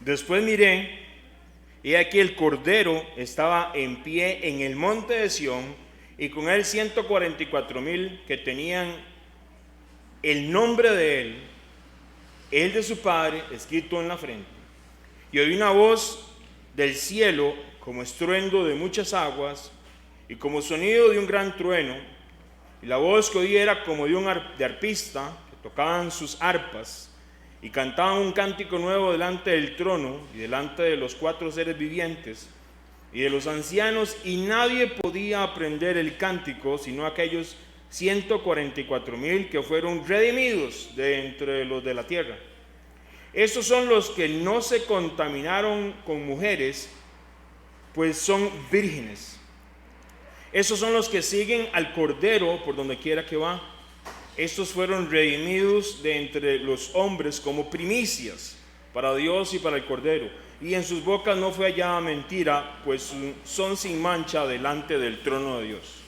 Después miré, y aquí el Cordero estaba en pie en el monte de Sión, y con él 144,000 que tenían el nombre de él, el de su Padre, escrito en la frente. Y oí una voz del cielo como estruendo de muchas aguas y como sonido de un gran trueno. Y la voz que oí era como de arpista, que tocaban sus arpas y cantaban un cántico nuevo delante del trono y delante de los 4 seres vivientes y de los ancianos, y nadie podía aprender el cántico sino aquellos 144,000 que fueron redimidos de entre los de la tierra. Estos son los que no se contaminaron con mujeres, pues son vírgenes. Esos son los que siguen al Cordero por donde quiera que va. Estos fueron redimidos de entre los hombres como primicias para Dios y para el Cordero. Y en sus bocas no fue hallada mentira, pues son sin mancha delante del trono de Dios.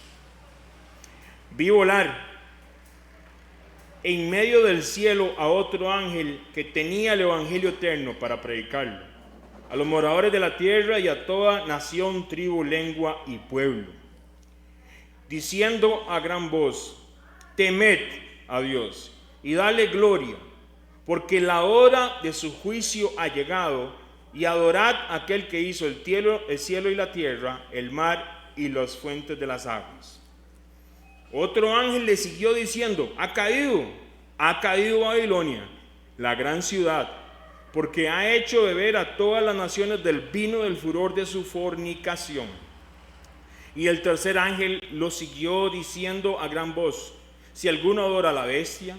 Vi volar en medio del cielo a otro ángel que tenía el evangelio eterno para predicarlo a los moradores de la tierra y a toda nación, tribu, lengua y pueblo, diciendo a gran voz: temed a Dios y dale gloria, porque la hora de su juicio ha llegado, y adorad a aquel que hizo el cielo y la tierra, el mar y las fuentes de las aguas. Otro ángel le siguió diciendo: ha caído Babilonia, la gran ciudad, porque ha hecho beber a todas las naciones del vino del furor de su fornicación. Y el tercer ángel lo siguió diciendo a gran voz: si alguno adora a la bestia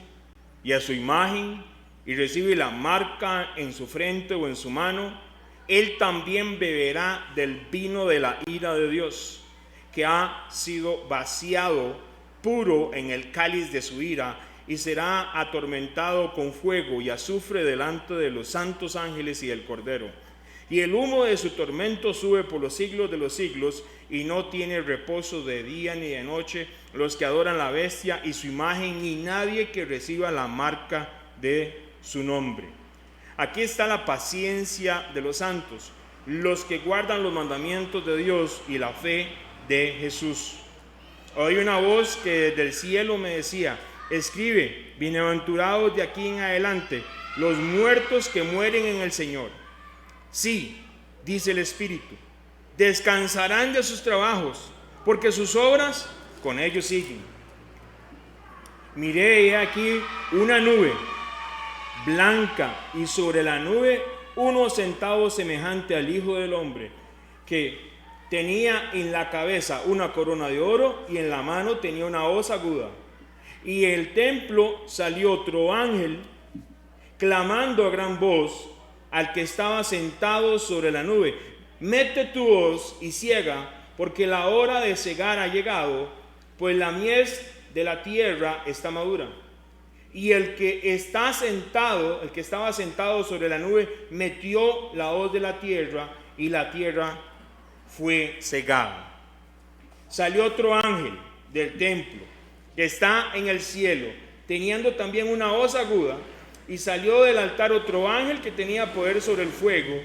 y a su imagen y recibe la marca en su frente o en su mano, él también beberá del vino de la ira de Dios, que ha sido vaciado puro en el cáliz de su ira, y será atormentado con fuego y azufre delante de los santos ángeles y del Cordero. Y el humo de su tormento sube por los siglos de los siglos, y no tiene reposo de día ni de noche los que adoran la bestia y su imagen, ni nadie que reciba la marca de su nombre. Aquí está la paciencia de los santos, los que guardan los mandamientos de Dios y la fe de Jesús. Oí una voz que desde el cielo me decía: escribe, bienaventurados de aquí en adelante los muertos que mueren en el Señor. Sí, dice el Espíritu, descansarán de sus trabajos, porque sus obras con ellos siguen. Miré aquí una nube blanca, y sobre la nube uno sentado semejante al Hijo del Hombre, que tenía en la cabeza una corona de oro y en la mano tenía una hoz aguda. Y del templo salió otro ángel clamando a gran voz al que estaba sentado sobre la nube: mete tu hoz y ciega, porque la hora de cegar ha llegado, pues la mies de la tierra está madura. Y el que estaba sentado sobre la nube metió la hoz de la tierra, y la tierra fue cegada. Salió otro ángel del templo que está en el cielo, teniendo también una hoz aguda, y salió del altar otro ángel que tenía poder sobre el fuego,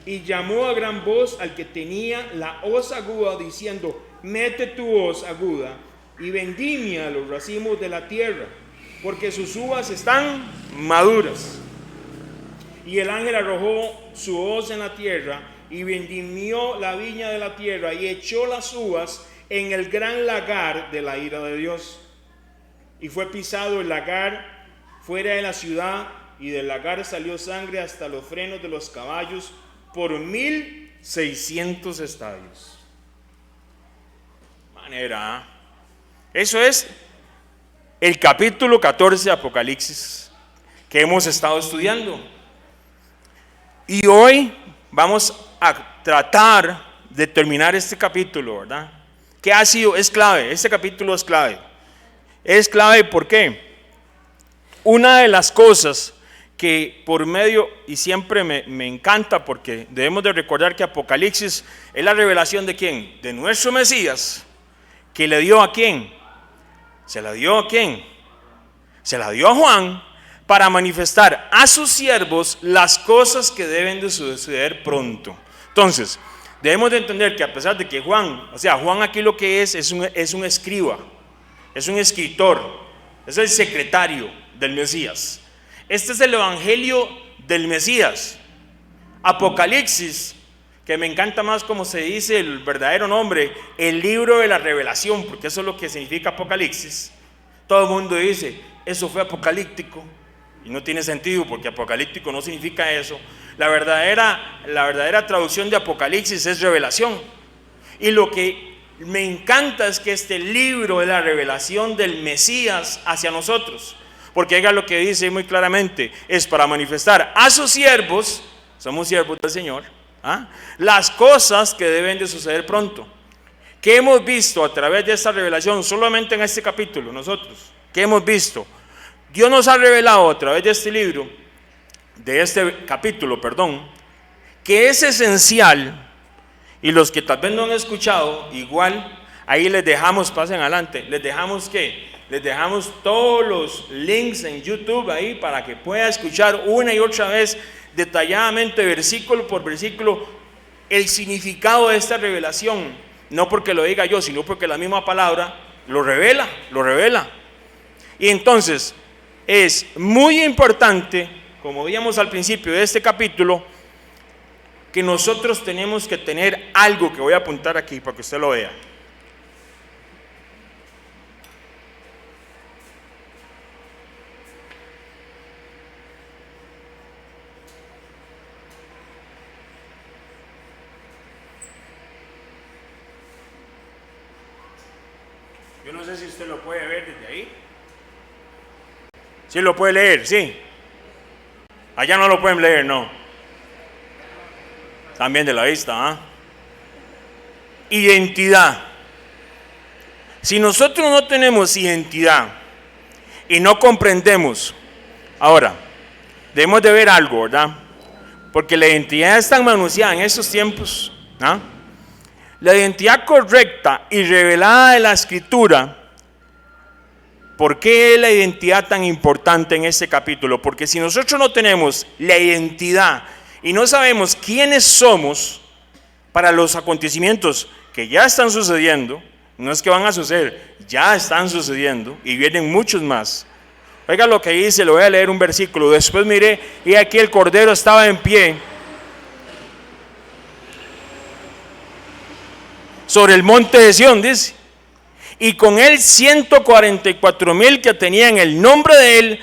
y llamó a gran voz al que tenía la hoz aguda, diciendo: mete tu hoz aguda y vendimia los racimos de la tierra, porque sus uvas están maduras. Y el ángel arrojó su hoz en la tierra y vendimió la viña de la tierra y echó las uvas en el gran lagar de la ira de Dios. Y fue pisado el lagar fuera de la ciudad, y del lagar salió sangre hasta los frenos de los caballos por 1,600 estadios. Manera. Eso es el capítulo 14 de Apocalipsis que hemos estado estudiando. Y hoy vamos a tratar de terminar este capítulo, ¿verdad? ¿Qué ha sido? Es clave, este capítulo es clave. Es clave, ¿por qué? Una de las cosas que por medio, y siempre me encanta, porque debemos de recordar que Apocalipsis es la revelación ¿de quién? De nuestro Mesías, que le dio ¿a quién? ¿Se la dio a quién? Se la dio a Juan, para manifestar a sus siervos las cosas que deben de suceder pronto. Entonces, debemos de entender que a pesar de que Juan aquí lo que es un escriba, es un escritor, es el secretario del Mesías. Este es el evangelio del Mesías. Apocalipsis, que me encanta más como se dice el verdadero nombre, el libro de la revelación, porque eso es lo que significa Apocalipsis. Todo el mundo dice, eso fue apocalíptico, y no tiene sentido porque apocalíptico no significa eso. La verdadera traducción de Apocalipsis es revelación. Y lo que me encanta es que este libro es la revelación del Mesías hacia nosotros, porque oiga lo que dice muy claramente, es para manifestar a sus siervos, somos siervos del Señor, las cosas que deben de suceder pronto. ¿Qué hemos visto a través de esta revelación solamente en este capítulo nosotros? ¿Qué hemos visto? Dios nos ha revelado a través de este libro, de este capítulo, que es esencial, y los que tal vez no han escuchado, igual, ahí les dejamos, pasen adelante, les dejamos todos los links en YouTube ahí para que pueda escuchar una y otra vez detalladamente, versículo por versículo, el significado de esta revelación, no porque lo diga yo, sino porque la misma palabra lo revela. Y entonces es muy importante, como veíamos al principio de este capítulo, que nosotros tenemos que tener algo que voy a apuntar aquí para que usted lo vea. Yo no sé si usted lo puede ver desde ahí. ¿Sí lo puede leer? Sí. Allá no lo pueden leer, no. También de la vista, Identidad. Si nosotros no tenemos identidad y no comprendemos, ahora, debemos de ver algo, ¿verdad? Porque la identidad es tan manoseada en estos tiempos, La identidad correcta y revelada de la Escritura. ¿Por qué es la identidad tan importante en este capítulo? Porque si nosotros no tenemos la identidad y no sabemos quiénes somos para los acontecimientos que ya están sucediendo, no es que van a suceder, ya están sucediendo y vienen muchos más. Oiga lo que dice, le voy a leer un versículo. Después miré y aquí el Cordero estaba en pie sobre el monte de Sión, dice, y con él 144,000 que tenían el nombre de él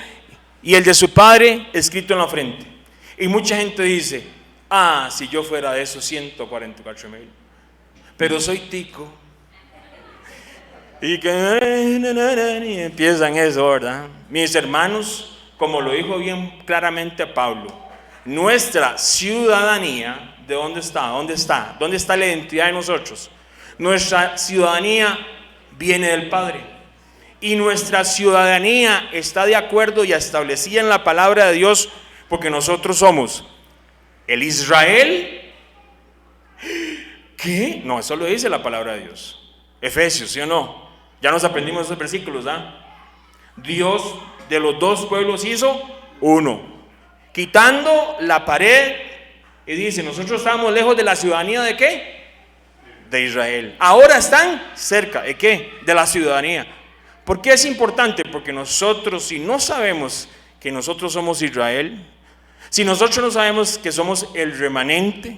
y el de su padre escrito en la frente. Y mucha gente dice, si yo fuera de esos 144,000, pero soy tico. Y que empiezan eso, ¿verdad? Mis hermanos, como lo dijo bien claramente Pablo, nuestra ciudadanía, ¿de dónde está? ¿Dónde está? ¿Dónde está la identidad de nosotros? Nuestra ciudadanía viene del Padre. Y nuestra ciudadanía está de acuerdo y establecida en la palabra de Dios, porque nosotros somos el Israel. ¿Qué? No, eso lo dice la palabra de Dios. Efesios, ¿sí o no? Ya nos aprendimos esos versículos, Dios de los dos pueblos hizo uno, quitando la pared, y dice, nosotros estábamos lejos de la ciudadanía ¿de qué? De Israel. Ahora están cerca, ¿de qué? De la ciudadanía. ¿Por qué es importante? Porque nosotros, si no sabemos que nosotros somos Israel, si nosotros no sabemos que somos el remanente,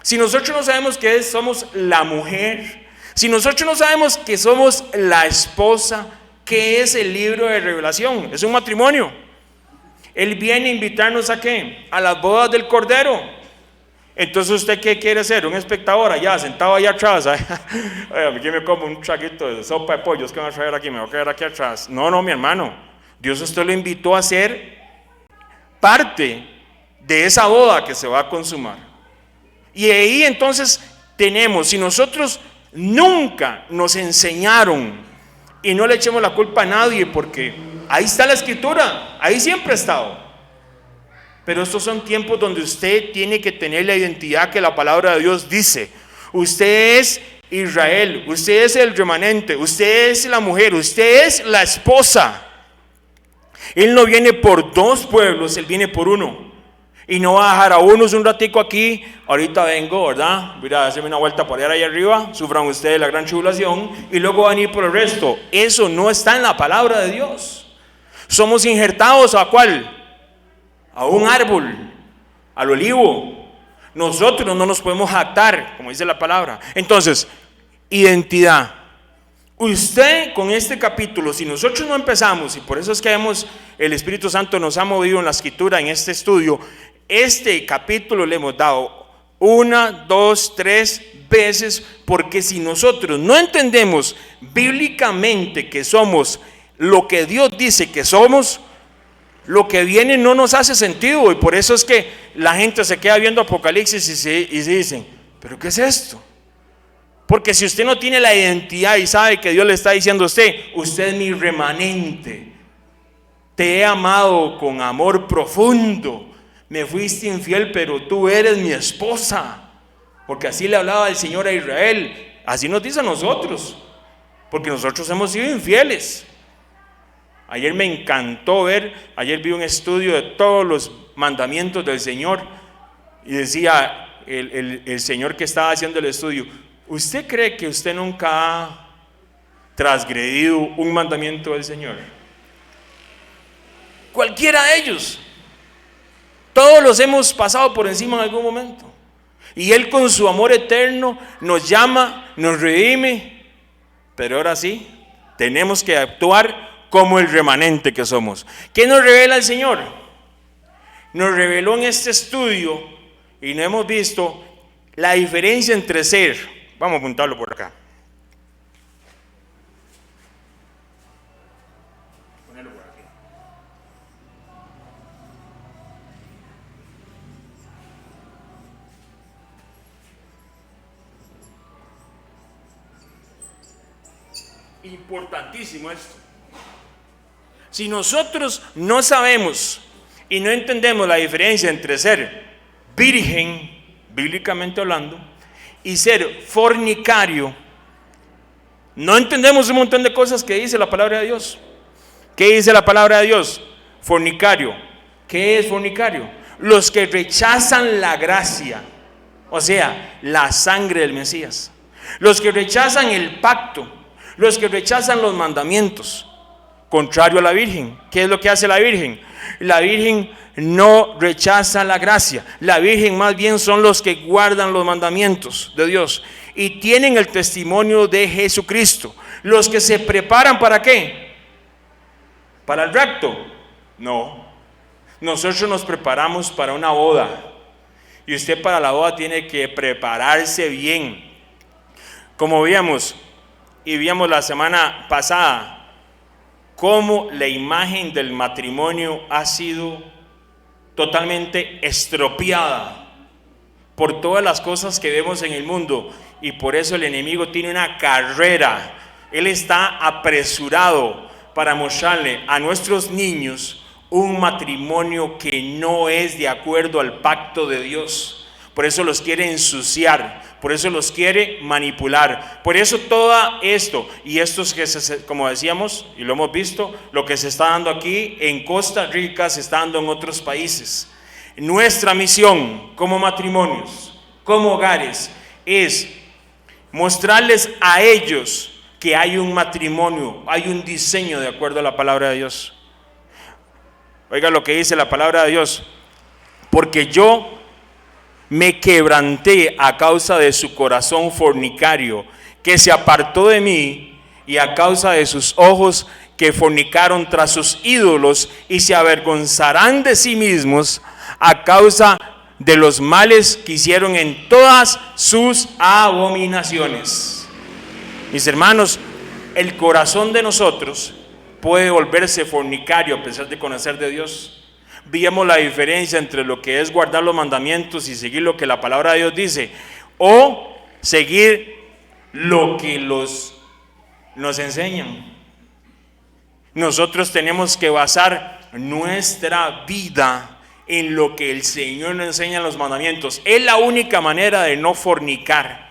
si nosotros no sabemos que somos la mujer, si nosotros no sabemos que somos la esposa, ¿qué es el libro de Revelación? Es un matrimonio. Él viene a invitarnos ¿a qué? A las bodas del Cordero. Entonces, ¿usted qué quiere ser? Un espectador allá, sentado allá atrás. Aquí me como un traguito de sopa de pollo, es que me voy a traer aquí, me voy a quedar aquí atrás. No, mi hermano. Dios usted lo invitó a ser parte de esa boda que se va a consumar. Y ahí entonces tenemos, si nosotros nunca nos enseñaron, y no le echemos la culpa a nadie, porque ahí está la Escritura, ahí siempre ha estado. Pero estos son tiempos donde usted tiene que tener la identidad que la palabra de Dios dice. Usted es Israel, usted es el remanente, usted es la mujer, usted es la esposa. Él no viene por dos pueblos, Él viene por uno. Y no va a dejar a unos un ratico aquí, ahorita vengo, ¿verdad? Mira, hacerme una vuelta por allá arriba, sufran ustedes la gran tribulación, y luego van a ir por el resto. Eso no está en la palabra de Dios. Somos injertados ¿a cuál? A un árbol, al olivo. Nosotros no nos podemos jactar, como dice la palabra. Entonces, identidad. Usted con este capítulo, si nosotros no empezamos, y por eso es que el Espíritu Santo nos ha movido en la escritura, en este estudio, este capítulo le hemos dado 1, 2, 3 veces, porque si nosotros no entendemos bíblicamente que somos lo que Dios dice que somos, lo que viene no nos hace sentido. Y por eso es que la gente se queda viendo Apocalipsis y se dicen, ¿pero qué es esto? Porque si usted no tiene la identidad y sabe que Dios le está diciendo a usted es mi remanente, te he amado con amor profundo, me fuiste infiel pero tú eres mi esposa, porque así le hablaba el Señor a Israel, así nos dice a nosotros, porque nosotros hemos sido infieles. Ayer me encantó ayer vi un estudio de todos los mandamientos del Señor y decía el Señor que estaba haciendo el estudio, ¿usted cree que usted nunca ha transgredido un mandamiento del Señor? Cualquiera de ellos. Todos los hemos pasado por encima en algún momento. Y Él con su amor eterno nos llama, nos redime. Pero ahora sí, tenemos que actuar como el remanente que somos. ¿Qué nos revela el Señor? Nos reveló en este estudio, y no hemos visto la diferencia entre ser. Vamos a apuntarlo por acá. Ponerlo por aquí. Importantísimo esto. Si nosotros no sabemos y no entendemos la diferencia entre ser virgen, bíblicamente hablando, y ser fornicario, no entendemos un montón de cosas que dice la palabra de Dios. ¿Qué dice la palabra de Dios? Fornicario. ¿Qué es fornicario? Los que rechazan la gracia, o sea, la sangre del Mesías. Los que rechazan el pacto, los que rechazan los mandamientos. Contrario a la Virgen. ¿Qué es lo que hace la Virgen? La Virgen no rechaza la gracia. La Virgen más bien son los que guardan los mandamientos de Dios y tienen el testimonio de Jesucristo. Los que se preparan ¿para qué? ¿Para el rapto? No. Nosotros nos preparamos para una boda. Y usted para la boda tiene que prepararse bien. Como vimos la semana pasada, cómo la imagen del matrimonio ha sido totalmente estropeada por todas las cosas que vemos en el mundo, y por eso el enemigo tiene una carrera. Él está apresurado para mostrarle a nuestros niños un matrimonio que no es de acuerdo al pacto de Dios. Por eso los quiere ensuciar, por eso los quiere manipular, por eso todo esto, y esto es que como decíamos y lo hemos visto, lo que se está dando aquí en Costa Rica se está dando en otros países. Nuestra misión como matrimonios, como hogares, es mostrarles a ellos que hay un matrimonio, hay un diseño de acuerdo a la palabra de Dios. Oiga lo que dice la palabra de Dios: porque yo me quebranté a causa de su corazón fornicario, que se apartó de mí, y a causa de sus ojos que fornicaron tras sus ídolos, y se avergonzarán de sí mismos a causa de los males que hicieron en todas sus abominaciones. Mis hermanos, el corazón de nosotros puede volverse fornicario a pesar de conocer de Dios. Vimos la diferencia entre lo que es guardar los mandamientos y seguir lo que la palabra de Dios dice, o seguir lo que nos enseñan. Nosotros tenemos que basar nuestra vida en lo que el Señor nos enseña en los mandamientos. Es la única manera de no fornicar.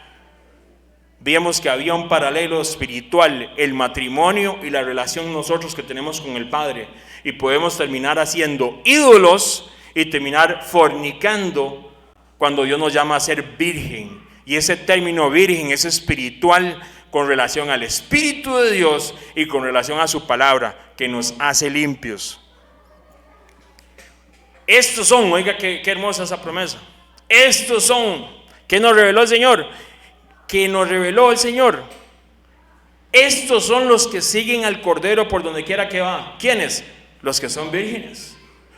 Vimos que había un paralelo espiritual, el matrimonio y la relación nosotros que tenemos con el Padre. y podemos terminar haciendo ídolos y terminar fornicando cuando Dios nos llama a ser virgen. Y ese término virgen es espiritual con relación al Espíritu de Dios y con relación a su palabra que nos hace limpios. Estos son, oiga qué hermosa esa promesa. Estos son, ¿qué nos reveló el Señor? Que nos reveló el Señor. Estos son los que siguen al Cordero por donde quiera que va. ¿Quiénes? Los que son vírgenes.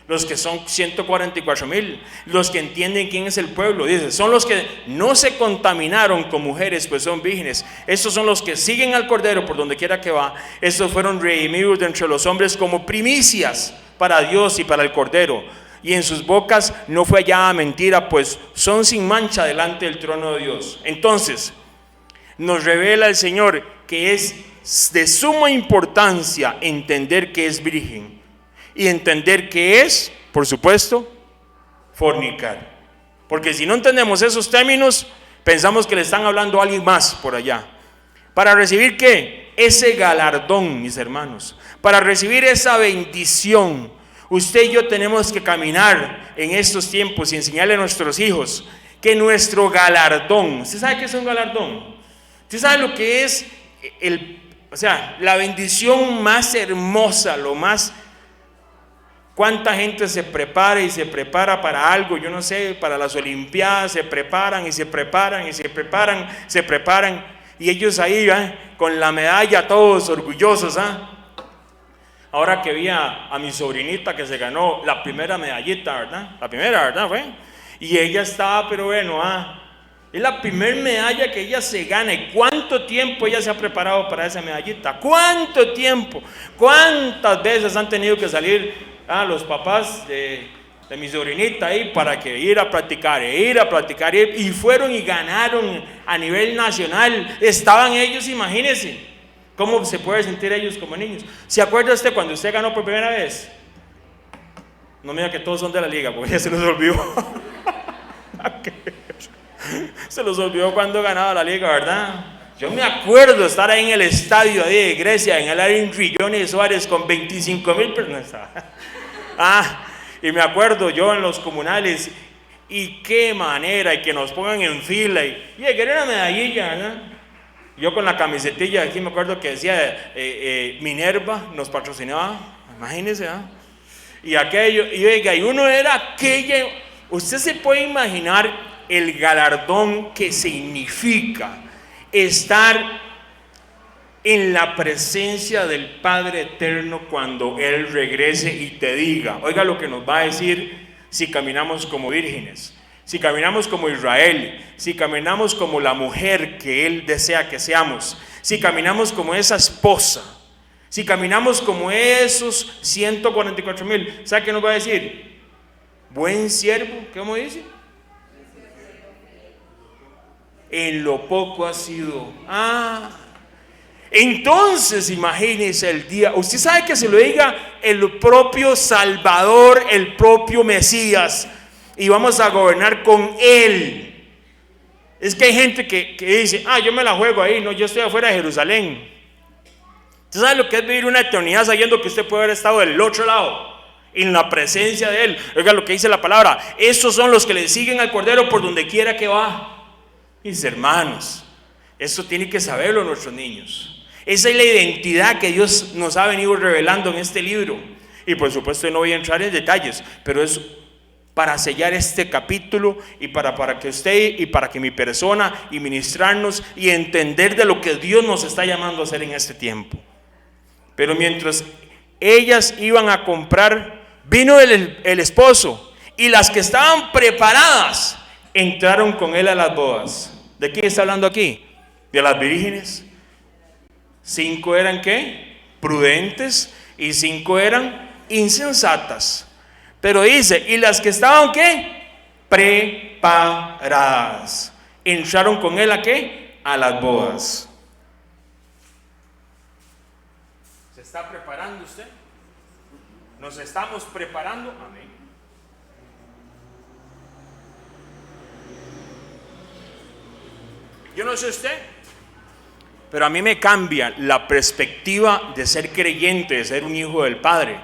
Los que son 144,000, los que entienden quién es el pueblo, dice, son los que no se contaminaron con mujeres, pues son vírgenes. Estos son los que siguen al Cordero por donde quiera que va. Estos fueron redimidos de entre los hombres como primicias para Dios y para el Cordero. Y en sus bocas no fue hallada mentira, pues son sin mancha delante del trono de Dios. Entonces, nos revela el Señor que es de suma importancia entender que es virgen. Y entender que es, por supuesto, fornicar. Porque si no entendemos esos términos, pensamos que le están hablando a alguien más por allá. Para recibir ¿qué? Ese galardón, mis hermanos. Para recibir esa bendición, usted y yo tenemos que caminar en estos tiempos y enseñarle a nuestros hijos que nuestro galardón, ¿usted sabe qué es un galardón? ¿Usted sabe lo que es la bendición más hermosa, lo más... ¿Cuánta gente se prepara y se prepara para algo? Yo no sé, para las Olimpiadas se preparan y se preparan y se preparan, se preparan. Y ellos ahí, con la medalla, todos orgullosos. Ahora que vi a mi sobrinita que se ganó la primera medallita, ¿verdad? La primera, ¿verdad? Fue. Y ella estaba, pero bueno, es la primera medalla que ella se gana. ¿Y cuánto tiempo ella se ha preparado para esa medallita? ¿Cuánto tiempo? ¿Cuántas veces han tenido que salir los papás de mi sobrinita ahí para que ir a practicar, y fueron y ganaron a nivel nacional? Estaban ellos, imagínense, ¿cómo se puede sentir ellos como niños? ¿Se acuerda usted cuando usted ganó por primera vez? No me diga que todos son de la liga, porque ya se los olvidó. Se los olvidó cuando ganaba la liga, ¿verdad? Yo me acuerdo estar ahí en el estadio de Grecia, en el área de Suárez, con 25,000 personas. Y me acuerdo yo en los comunales, y qué manera, y que nos pongan en fila, y quería una medallilla, ¿verdad? Yo con la camisetilla aquí me acuerdo que decía Minerva, nos patrocinaba, imagínense, y aquello, y uno era aquella. Usted se puede imaginar el galardón que significa estar en la presencia del Padre Eterno cuando Él regrese y te diga, oiga lo que nos va a decir si caminamos como vírgenes, si caminamos como Israel, si caminamos como la mujer que Él desea que seamos, si caminamos como esa esposa, si caminamos como esos 144,000, ¿sabe qué nos va a decir? Buen siervo, ¿cómo dice? En lo poco has sido. Entonces imagínese el día. Usted sabe que se lo diga el propio Salvador, el propio Mesías, y vamos a gobernar con Él. Es que hay gente que dice, yo me la juego ahí, no, yo estoy afuera de Jerusalén. ¿Usted sabe lo que es vivir una eternidad sabiendo que usted puede haber estado del otro lado, en la presencia de Él? Oiga lo que dice la palabra, esos son los que le siguen al Cordero por donde quiera que va. Mis hermanos, eso tiene que saberlo nuestros niños. Esa es la identidad que Dios nos ha venido revelando en este libro. Y por supuesto no voy a entrar en detalles, pero es para sellar este capítulo y para que usted y para que mi persona y ministrarnos y entender de lo que Dios nos está llamando a hacer en este tiempo. Pero mientras ellas iban a comprar, vino el esposo, y las que estaban preparadas entraron con él a las bodas. ¿De quién está hablando aquí? De las vírgenes. 5 eran ¿qué? Prudentes, y 5 eran insensatas. Pero dice, y las que estaban ¿qué? Preparadas. Entraron con él ¿a qué? A las bodas. ¿Se está preparando usted? ¿Nos estamos preparando? Amén. Yo no sé usted, pero a mí me cambia la perspectiva de ser creyente, de ser un hijo del Padre.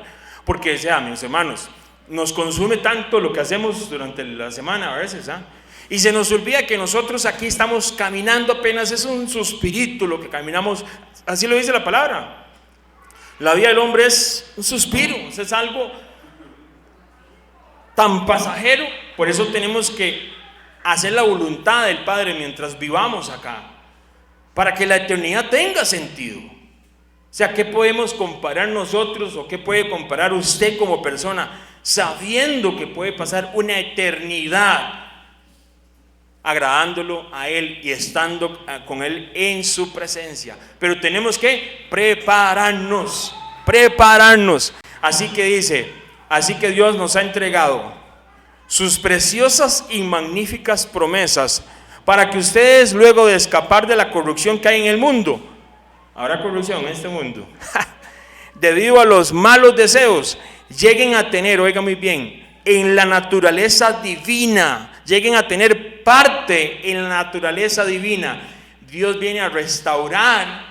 Porque, o sea, mis hermanos, nos consume tanto lo que hacemos durante la semana a veces, y se nos olvida que nosotros aquí estamos caminando, apenas es un suspirito lo que caminamos, así lo dice la palabra. La vida del hombre es un suspiro, es algo tan pasajero. Por eso tenemos que hacer la voluntad del Padre mientras vivamos acá, para que la eternidad tenga sentido. O sea, ¿qué podemos comparar nosotros o qué puede comparar usted como persona sabiendo que puede pasar una eternidad agradándolo a Él y estando con Él en su presencia? Pero tenemos que prepararnos. Así que dice, así que Dios nos ha entregado sus preciosas y magníficas promesas para que ustedes, luego de escapar de la corrupción que hay en el mundo, habrá corrupción en este mundo, debido a los malos deseos, lleguen a tener, oiga muy bien, en la naturaleza divina, lleguen a tener parte en la naturaleza divina. Dios viene a restaurar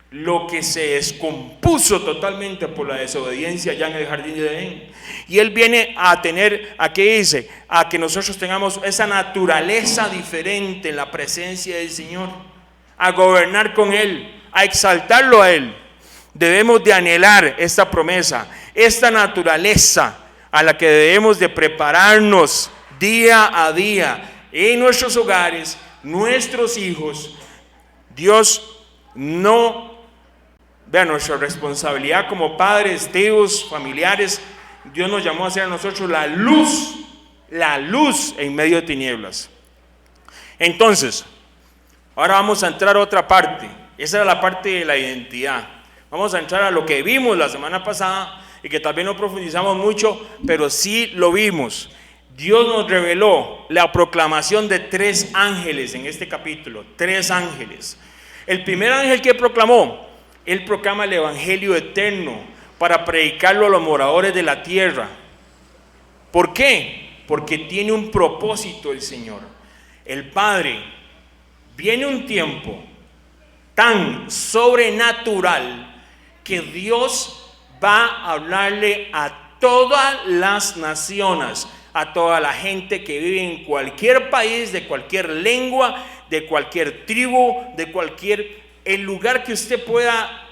lo que se descompuso totalmente por la desobediencia ya en el jardín de Edén. Y Él viene a tener, ¿a qué dice? A que nosotros tengamos esa naturaleza diferente en la presencia del Señor, a gobernar con Él, a exaltarlo a Él. Debemos de anhelar esta promesa, esta naturaleza a la que debemos de prepararnos día a día en nuestros hogares, nuestros hijos. Dios no, vean, nuestra responsabilidad como padres, tíos, familiares, Dios nos llamó a ser a nosotros la luz en medio de tinieblas. Entonces, ahora vamos a entrar a otra parte. Esa era la parte de la identidad. Vamos a entrar a lo que vimos la semana pasada y que tal vez no profundizamos mucho, pero sí lo vimos. Dios nos reveló la proclamación de 3 ángeles en este capítulo, 3 ángeles. El primer ángel que proclamó, él proclama el evangelio eterno para predicarlo a los moradores de la tierra. ¿Por qué? Porque tiene un propósito el Señor. El Padre, viene un tiempo tan sobrenatural que Dios va a hablarle a todas las naciones, a toda la gente que vive en cualquier país, de cualquier lengua, de cualquier tribu, de cualquier el lugar que usted pueda,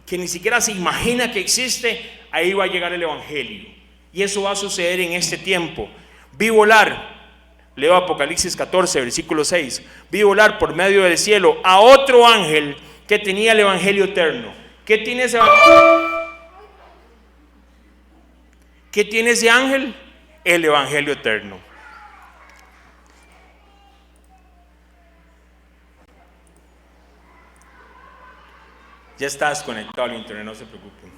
que ni siquiera se imagina que existe. Ahí va a llegar el evangelio, y eso va a suceder en este tiempo. Vi volar, leo Apocalipsis 14 versículo 6, vi volar por medio del cielo a otro ángel que tenía el evangelio eterno. ¿Qué tiene ese ángel? El evangelio eterno. Ya estás conectado al internet, no se preocupen.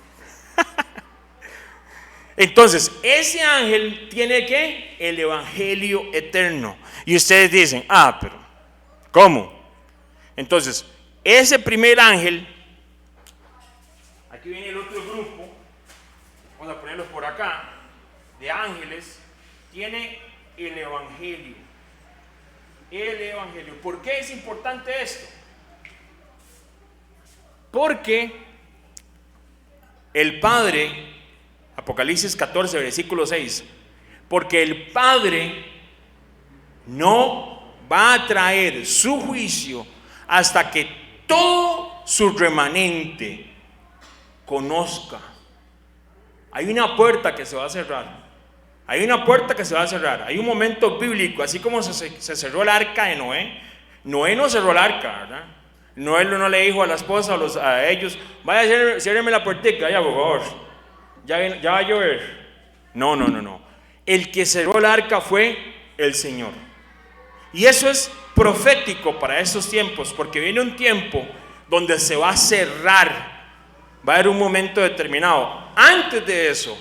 Entonces, ese ángel tiene ¿qué? El evangelio eterno. Y ustedes dicen, pero ¿cómo? Entonces, ese primer ángel, aquí viene el otro grupo, vamos a ponerlo por acá, de ángeles, tiene el evangelio. El evangelio. ¿Por qué es importante esto? Porque el Padre, Apocalipsis 14 versículo 6, porque el Padre no va a traer su juicio hasta que todo su remanente conozca. Hay una puerta que se va a cerrar. Hay una puerta que se va a cerrar. Hay un momento bíblico, así como se cerró el arca de Noé. Noé no cerró el arca, ¿verdad? Noé no le dijo a la esposa, a ellos, vaya, ciérreme la puertica, ya por favor, ya va a llover. No. El que cerró el arca fue el Señor. Y eso es profético para estos tiempos, porque viene un tiempo donde se va a cerrar. Va a haber un momento determinado. Antes de eso,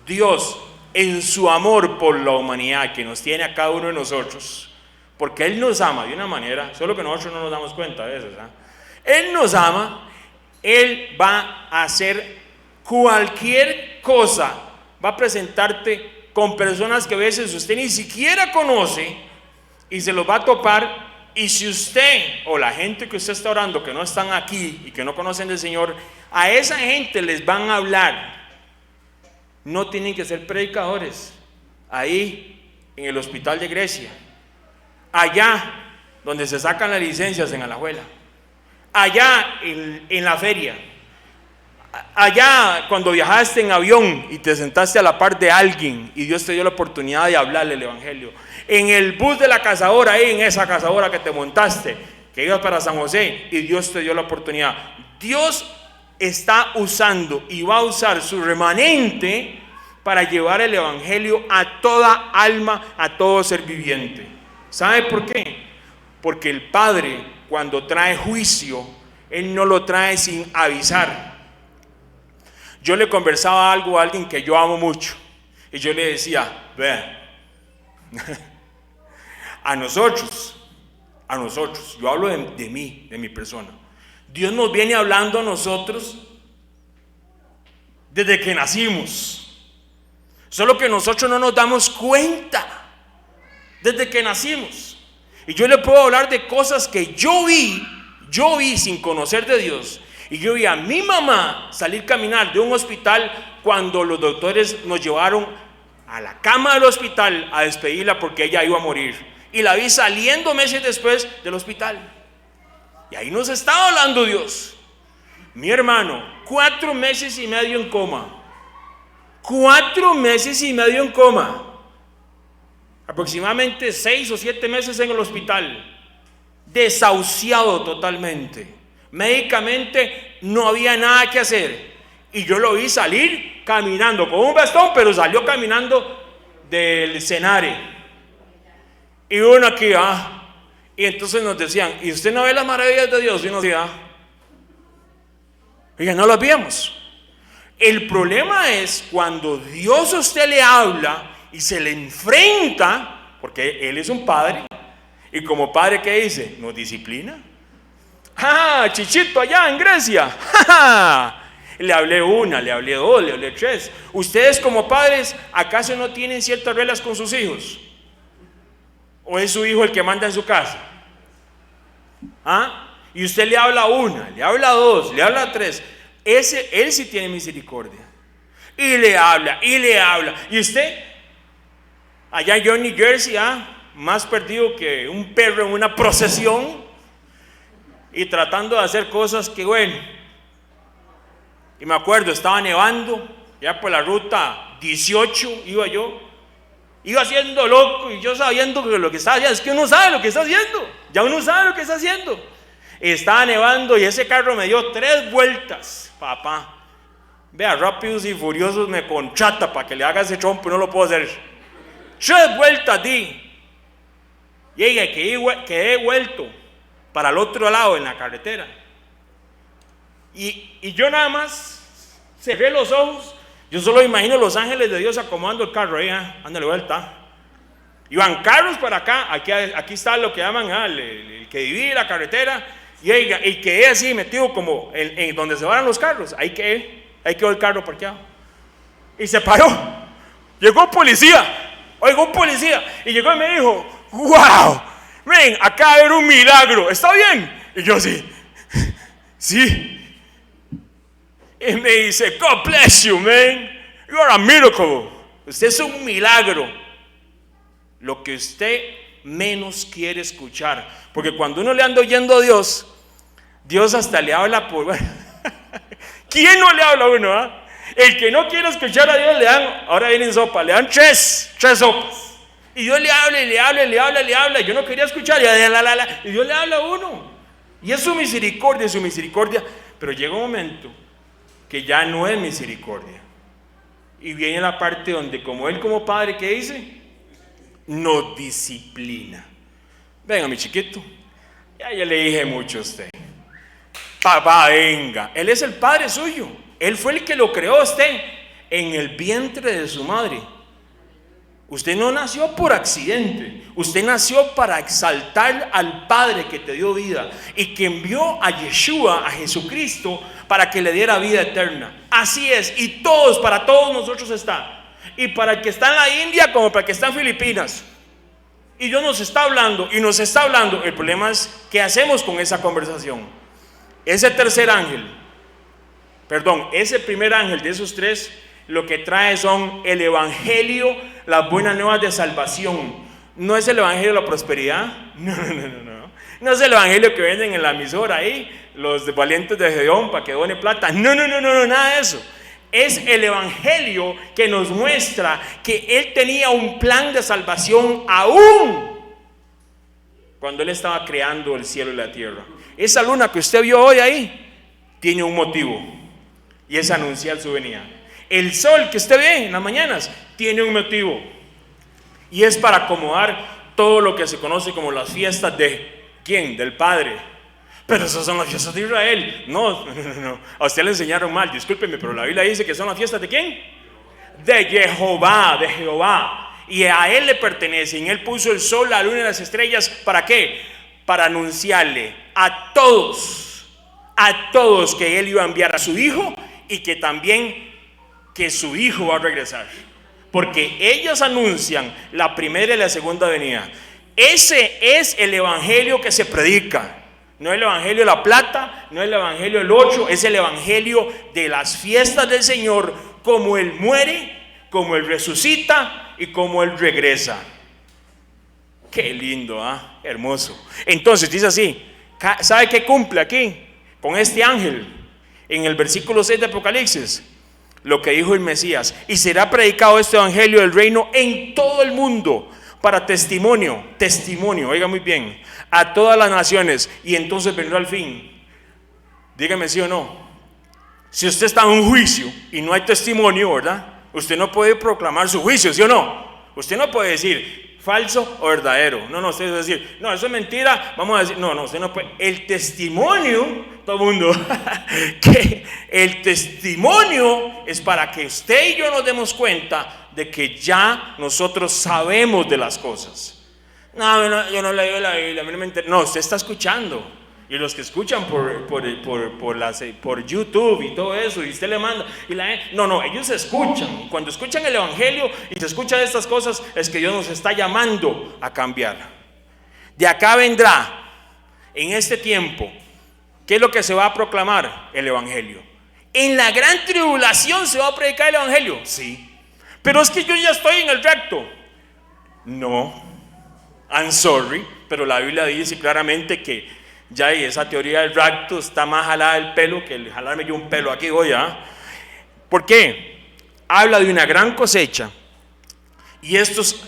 Dios, en su amor por la humanidad que nos tiene a cada uno de nosotros, porque Él nos ama de una manera, solo que nosotros no nos damos cuenta a veces, Él nos ama. Él va a hacer cualquier cosa, va a presentarte con personas que a veces usted ni siquiera conoce y se los va a topar. Y si usted o la gente que usted está orando que no están aquí y que no conocen del Señor, a esa gente les van a hablar no tienen que ser predicadores. Ahí, en el hospital de Grecia, allá donde se sacan las licencias en Alajuela, allá en la feria, allá cuando viajaste en avión y te sentaste a la par de alguien y Dios te dio la oportunidad de hablarle el evangelio, en el bus de la cazadora, ahí en esa cazadora que te montaste, que ibas para San José y Dios te dio la oportunidad. Dios está usando y va a usar su remanente para llevar el evangelio a toda alma, a todo ser viviente. ¿Sabe por qué? Porque el Padre, cuando trae juicio, Él no lo trae sin avisar. Yo le conversaba algo a alguien que yo amo mucho y yo le decía, vea, a nosotros, yo hablo de mí, de mi persona, Dios nos viene hablando a nosotros desde que nacimos, solo que nosotros no nos damos cuenta desde que nacimos. Y yo le puedo hablar de cosas que yo vi sin conocer de Dios. Y yo vi a mi mamá salir caminar de un hospital cuando los doctores nos llevaron a la cama del hospital a despedirla porque ella iba a morir. Y la vi saliendo meses después del hospital. Y ahí nos estaba hablando Dios. Mi hermano, 4 meses y medio en coma. 4 meses y medio en coma. Aproximadamente 6 o 7 meses en el hospital. Desahuciado totalmente. Médicamente no había nada que hacer. Y yo lo vi salir caminando con un bastón, pero salió caminando del Senare. Y uno aquí, y entonces nos decían, ¿y usted no ve las maravillas de Dios? Y uno decía, oiga, no las vemos. El problema es cuando Dios a usted le habla y se le enfrenta, porque Él es un padre, y como padre, ¿qué dice? Nos disciplina. Chichito allá en Grecia, le hablé 1, le hablé 2, le hablé 3. Ustedes como padres, ¿acaso no tienen ciertas reglas con sus hijos? ¿O es su hijo el que manda en su casa? Y usted le habla 1, le habla 2, le habla 3. Él sí tiene misericordia. Y le habla, y le habla. Y usted, allá en New Jersey, más perdido que un perro en una procesión. Y tratando de hacer cosas que, bueno. Y me acuerdo, estaba nevando, ya por la ruta 18 iba yo. Iba haciendo loco y yo sabiendo que lo que estaba haciendo, es que uno sabe lo que está haciendo. Ya uno sabe lo que está haciendo. Estaba nevando y ese carro me dio 3 vueltas, papá. Vea, Rápidos y Furiosos me contrata para que le haga ese trompo y no lo puedo hacer. 3 vueltas di. Y ella, quedé vuelto para el otro lado en la carretera. Y yo nada más cerré los ojos. Yo solo imagino los ángeles de Dios acomodando el carro ahí, ándale vuelta. Iban carros para acá, aquí está lo que llaman el que divide la carretera, y quedé así metido como en donde se van los carros. Ahí quedó el carro parqueado. Y se paró. Llegó un policía, y llegó y me dijo, wow, ven, acá va a haber un milagro, ¿está bien? Y yo así, sí. Y me dice, God bless you, man. You are a miracle. Usted es un milagro. Lo que usted menos quiere escuchar. Porque cuando uno le anda oyendo a Dios, Dios hasta le habla por... ¿Quién no le habla a uno? El que no quiere escuchar a Dios le dan, ahora vienen sopa, le dan tres sopas. Y Dios le habla, y le habla, y le habla, y le habla. Yo no quería escuchar, y Dios le habla a uno. Y es su misericordia. Pero llega un momento que ya no es misericordia. Y viene la parte donde como Él como Padre, ¿qué dice? Nos disciplina. Venga mi chiquito, ya le dije mucho a usted. Papá, venga. Él es el Padre suyo. Él fue el que lo creó a usted en el vientre de su madre. Usted no nació por accidente. Usted nació para exaltar al Padre que te dio vida y que envió a Yeshua, a Jesucristo, para que le diera vida eterna. Así es, y para todos nosotros está. Y para el que está en la India como para el que está en Filipinas. Y Dios nos está hablando y nos está hablando. El problema es qué hacemos con esa conversación. Ese primer ángel de esos 3 lo que trae son el evangelio, las buenas nuevas de salvación. No es el evangelio de la prosperidad, no es el evangelio que venden en la emisora ahí, los valientes de Gedeón para que done plata, no, nada de eso. Es el evangelio que nos muestra que Él tenía un plan de salvación aún cuando Él estaba creando el cielo y la tierra. Esa luna que usted vio hoy ahí tiene un motivo, y es anunciar su venida. El sol que usted ve en las mañanas tiene un motivo, y es para acomodar todo lo que se conoce como las fiestas de ¿quién? Del Padre. Pero esas son las fiestas de Israel. No. A usted le enseñaron mal, discúlpeme, pero la Biblia dice que son las fiestas de ¿quién? De Jehová, y a Él le pertenecen. Él puso el sol, la luna y las estrellas. ¿Para qué? Para anunciarle a todos que Él iba a enviar a su Hijo, y que también que su Hijo va a regresar, porque ellos anuncian la primera y la segunda venida. Ese es el evangelio que se predica. No es el evangelio de la plata, no es el evangelio del 8, es el evangelio de las fiestas del Señor, como Él muere, como Él resucita y como Él regresa. Qué lindo, hermoso. Entonces dice así, ¿sabe qué cumple aquí? Con este ángel, en el versículo 6 de Apocalipsis, lo que dijo el Mesías: y será predicado este evangelio del reino en todo el mundo, para testimonio, oiga muy bien, a todas las naciones, y entonces vendrá el fin. Dígame sí o no. Si usted está en un juicio y no hay testimonio, ¿verdad? Usted no puede proclamar su juicio, ¿sí o no? Usted no puede decir falso o verdadero. No, usted debe decir, no, eso es mentira, vamos a decir, no, usted no puede. El testimonio, todo el mundo, que el testimonio es para que usted y yo nos demos cuenta de que ya nosotros sabemos de las cosas. No, yo no leo la Biblia, a mí no me interesa. No, usted está escuchando. Y los que escuchan por YouTube y todo eso, y usted le manda, ellos escuchan. Y cuando escuchan el evangelio y se escuchan estas cosas, es que Dios nos está llamando a cambiar. De acá vendrá, en este tiempo, ¿qué es lo que se va a proclamar? El evangelio. En la gran tribulación se va a predicar el evangelio, sí. Pero es que yo ya estoy en el rapto. No, I'm sorry, pero la Biblia dice claramente que ya esa teoría del rapto está más jalada del pelo que el jalarme yo un pelo aquí hoy. ¿Por qué? Habla de una gran cosecha, y estos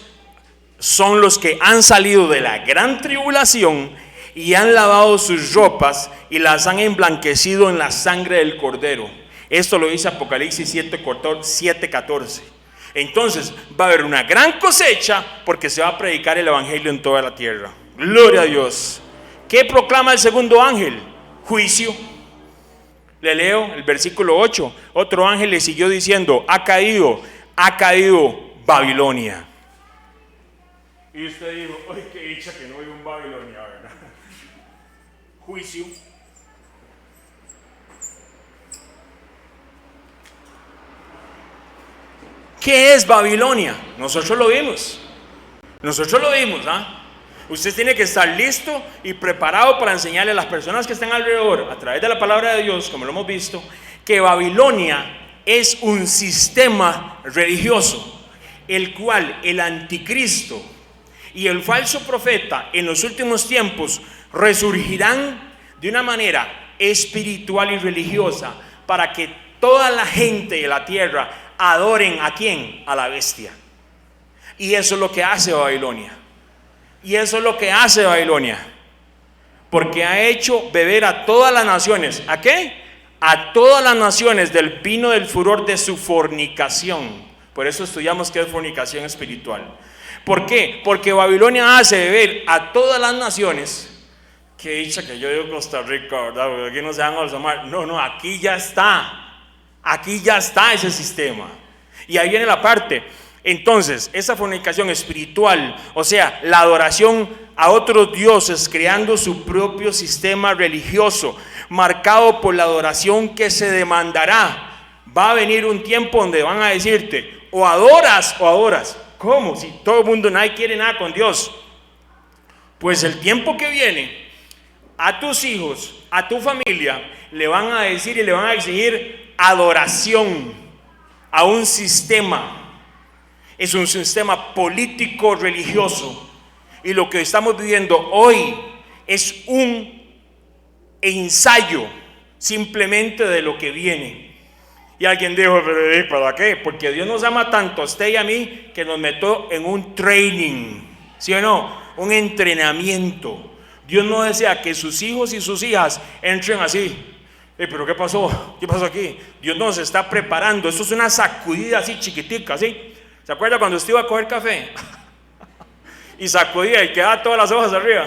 son los que han salido de la gran tribulación y han lavado sus ropas y las han emblanquecido en la sangre del Cordero. Esto lo dice Apocalipsis 7:14. Entonces va a haber una gran cosecha, porque se va a predicar el evangelio en toda la tierra. Gloria a Dios. ¿Qué proclama el segundo ángel? Juicio. Le leo el versículo 8. Otro ángel le siguió diciendo: ha caído Babilonia. Y usted dijo: ¡ay, qué dicha que no hay un Babilonia, ¿verdad? Juicio. ¿Qué es Babilonia? Nosotros lo vimos, Usted tiene que estar listo y preparado para enseñarle a las personas que están alrededor, a través de la palabra de Dios, como lo hemos visto, que Babilonia es un sistema religioso, el cual el anticristo y el falso profeta en los últimos tiempos resurgirán de una manera espiritual y religiosa, para que toda la gente de la tierra adoren ¿a quién? A la bestia. Y eso es lo que hace Babilonia. Porque ha hecho beber a todas las naciones. ¿A qué? A todas las naciones del vino del furor de su fornicación. Por eso estudiamos qué es fornicación espiritual. ¿Por qué? Porque Babilonia hace beber a todas las naciones. Qué dicha que yo digo Costa Rica, ¿verdad? Porque aquí no se van a alzar. No, aquí ya está ese sistema. Y ahí viene la parte. Entonces, esa fornicación espiritual, o sea, la adoración a otros dioses, creando su propio sistema religioso, marcado por la adoración que se demandará. Va a venir un tiempo donde van a decirte: o adoras o adoras. ¿Cómo? Si todo el mundo, nadie quiere nada con Dios. Pues el tiempo que viene, a tus hijos, a tu familia, le van a decir y le van a exigir adoración. a un sistema. Es un sistema político religioso. Y lo que estamos viviendo hoy es un ensayo simplemente de lo que viene. Y alguien dijo, pero ¿para qué? Porque Dios nos ama tanto a usted y a mí que nos metió en un training, ¿sí o no? Un entrenamiento. Dios no desea que sus hijos y sus hijas entren así. ¿Pero qué pasó? ¿Qué pasó aquí? Dios nos está preparando. Esto es una sacudida así chiquitica, ¿sí? ¿Se acuerda cuando usted iba a coger café? Y sacudía y quedaba todas las hojas arriba.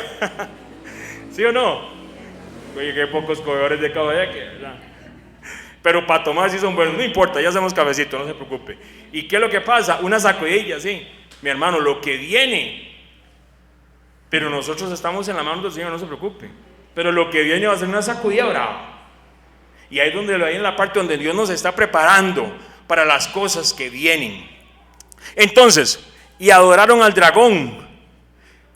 ¿Sí o no? Oye, qué pocos cogedores de café aquí, ¿verdad? Pero para tomar sí son buenos, no importa, ya hacemos cafecito, no se preocupe. ¿Y qué es lo que pasa? Una sacudilla, sí. Mi hermano, lo que viene, pero nosotros estamos en la mano del Señor, no se preocupe. Pero lo que viene va a ser una sacudida brava. Y ahí es donde lo hay en la parte donde Dios nos está preparando para las cosas que vienen. Entonces, y adoraron al dragón.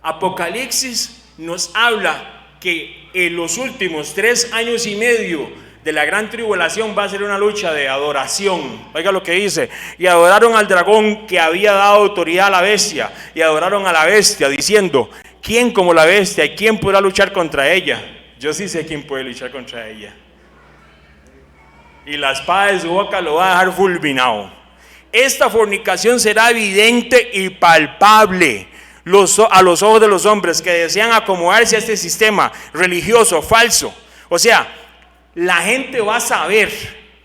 Apocalipsis nos habla que en los últimos 3 años y medio de la gran tribulación va a ser una lucha de adoración. Oiga lo que dice: y adoraron al dragón que había dado autoridad a la bestia, y adoraron a la bestia diciendo: ¿quién como la bestia y quién podrá luchar contra ella? Yo sí sé quién puede luchar contra ella. Y la espada de su boca lo va a dejar fulminado. Esta fornicación será evidente y palpable a los ojos de los hombres que desean acomodarse a este sistema religioso falso. O sea, la gente va a saber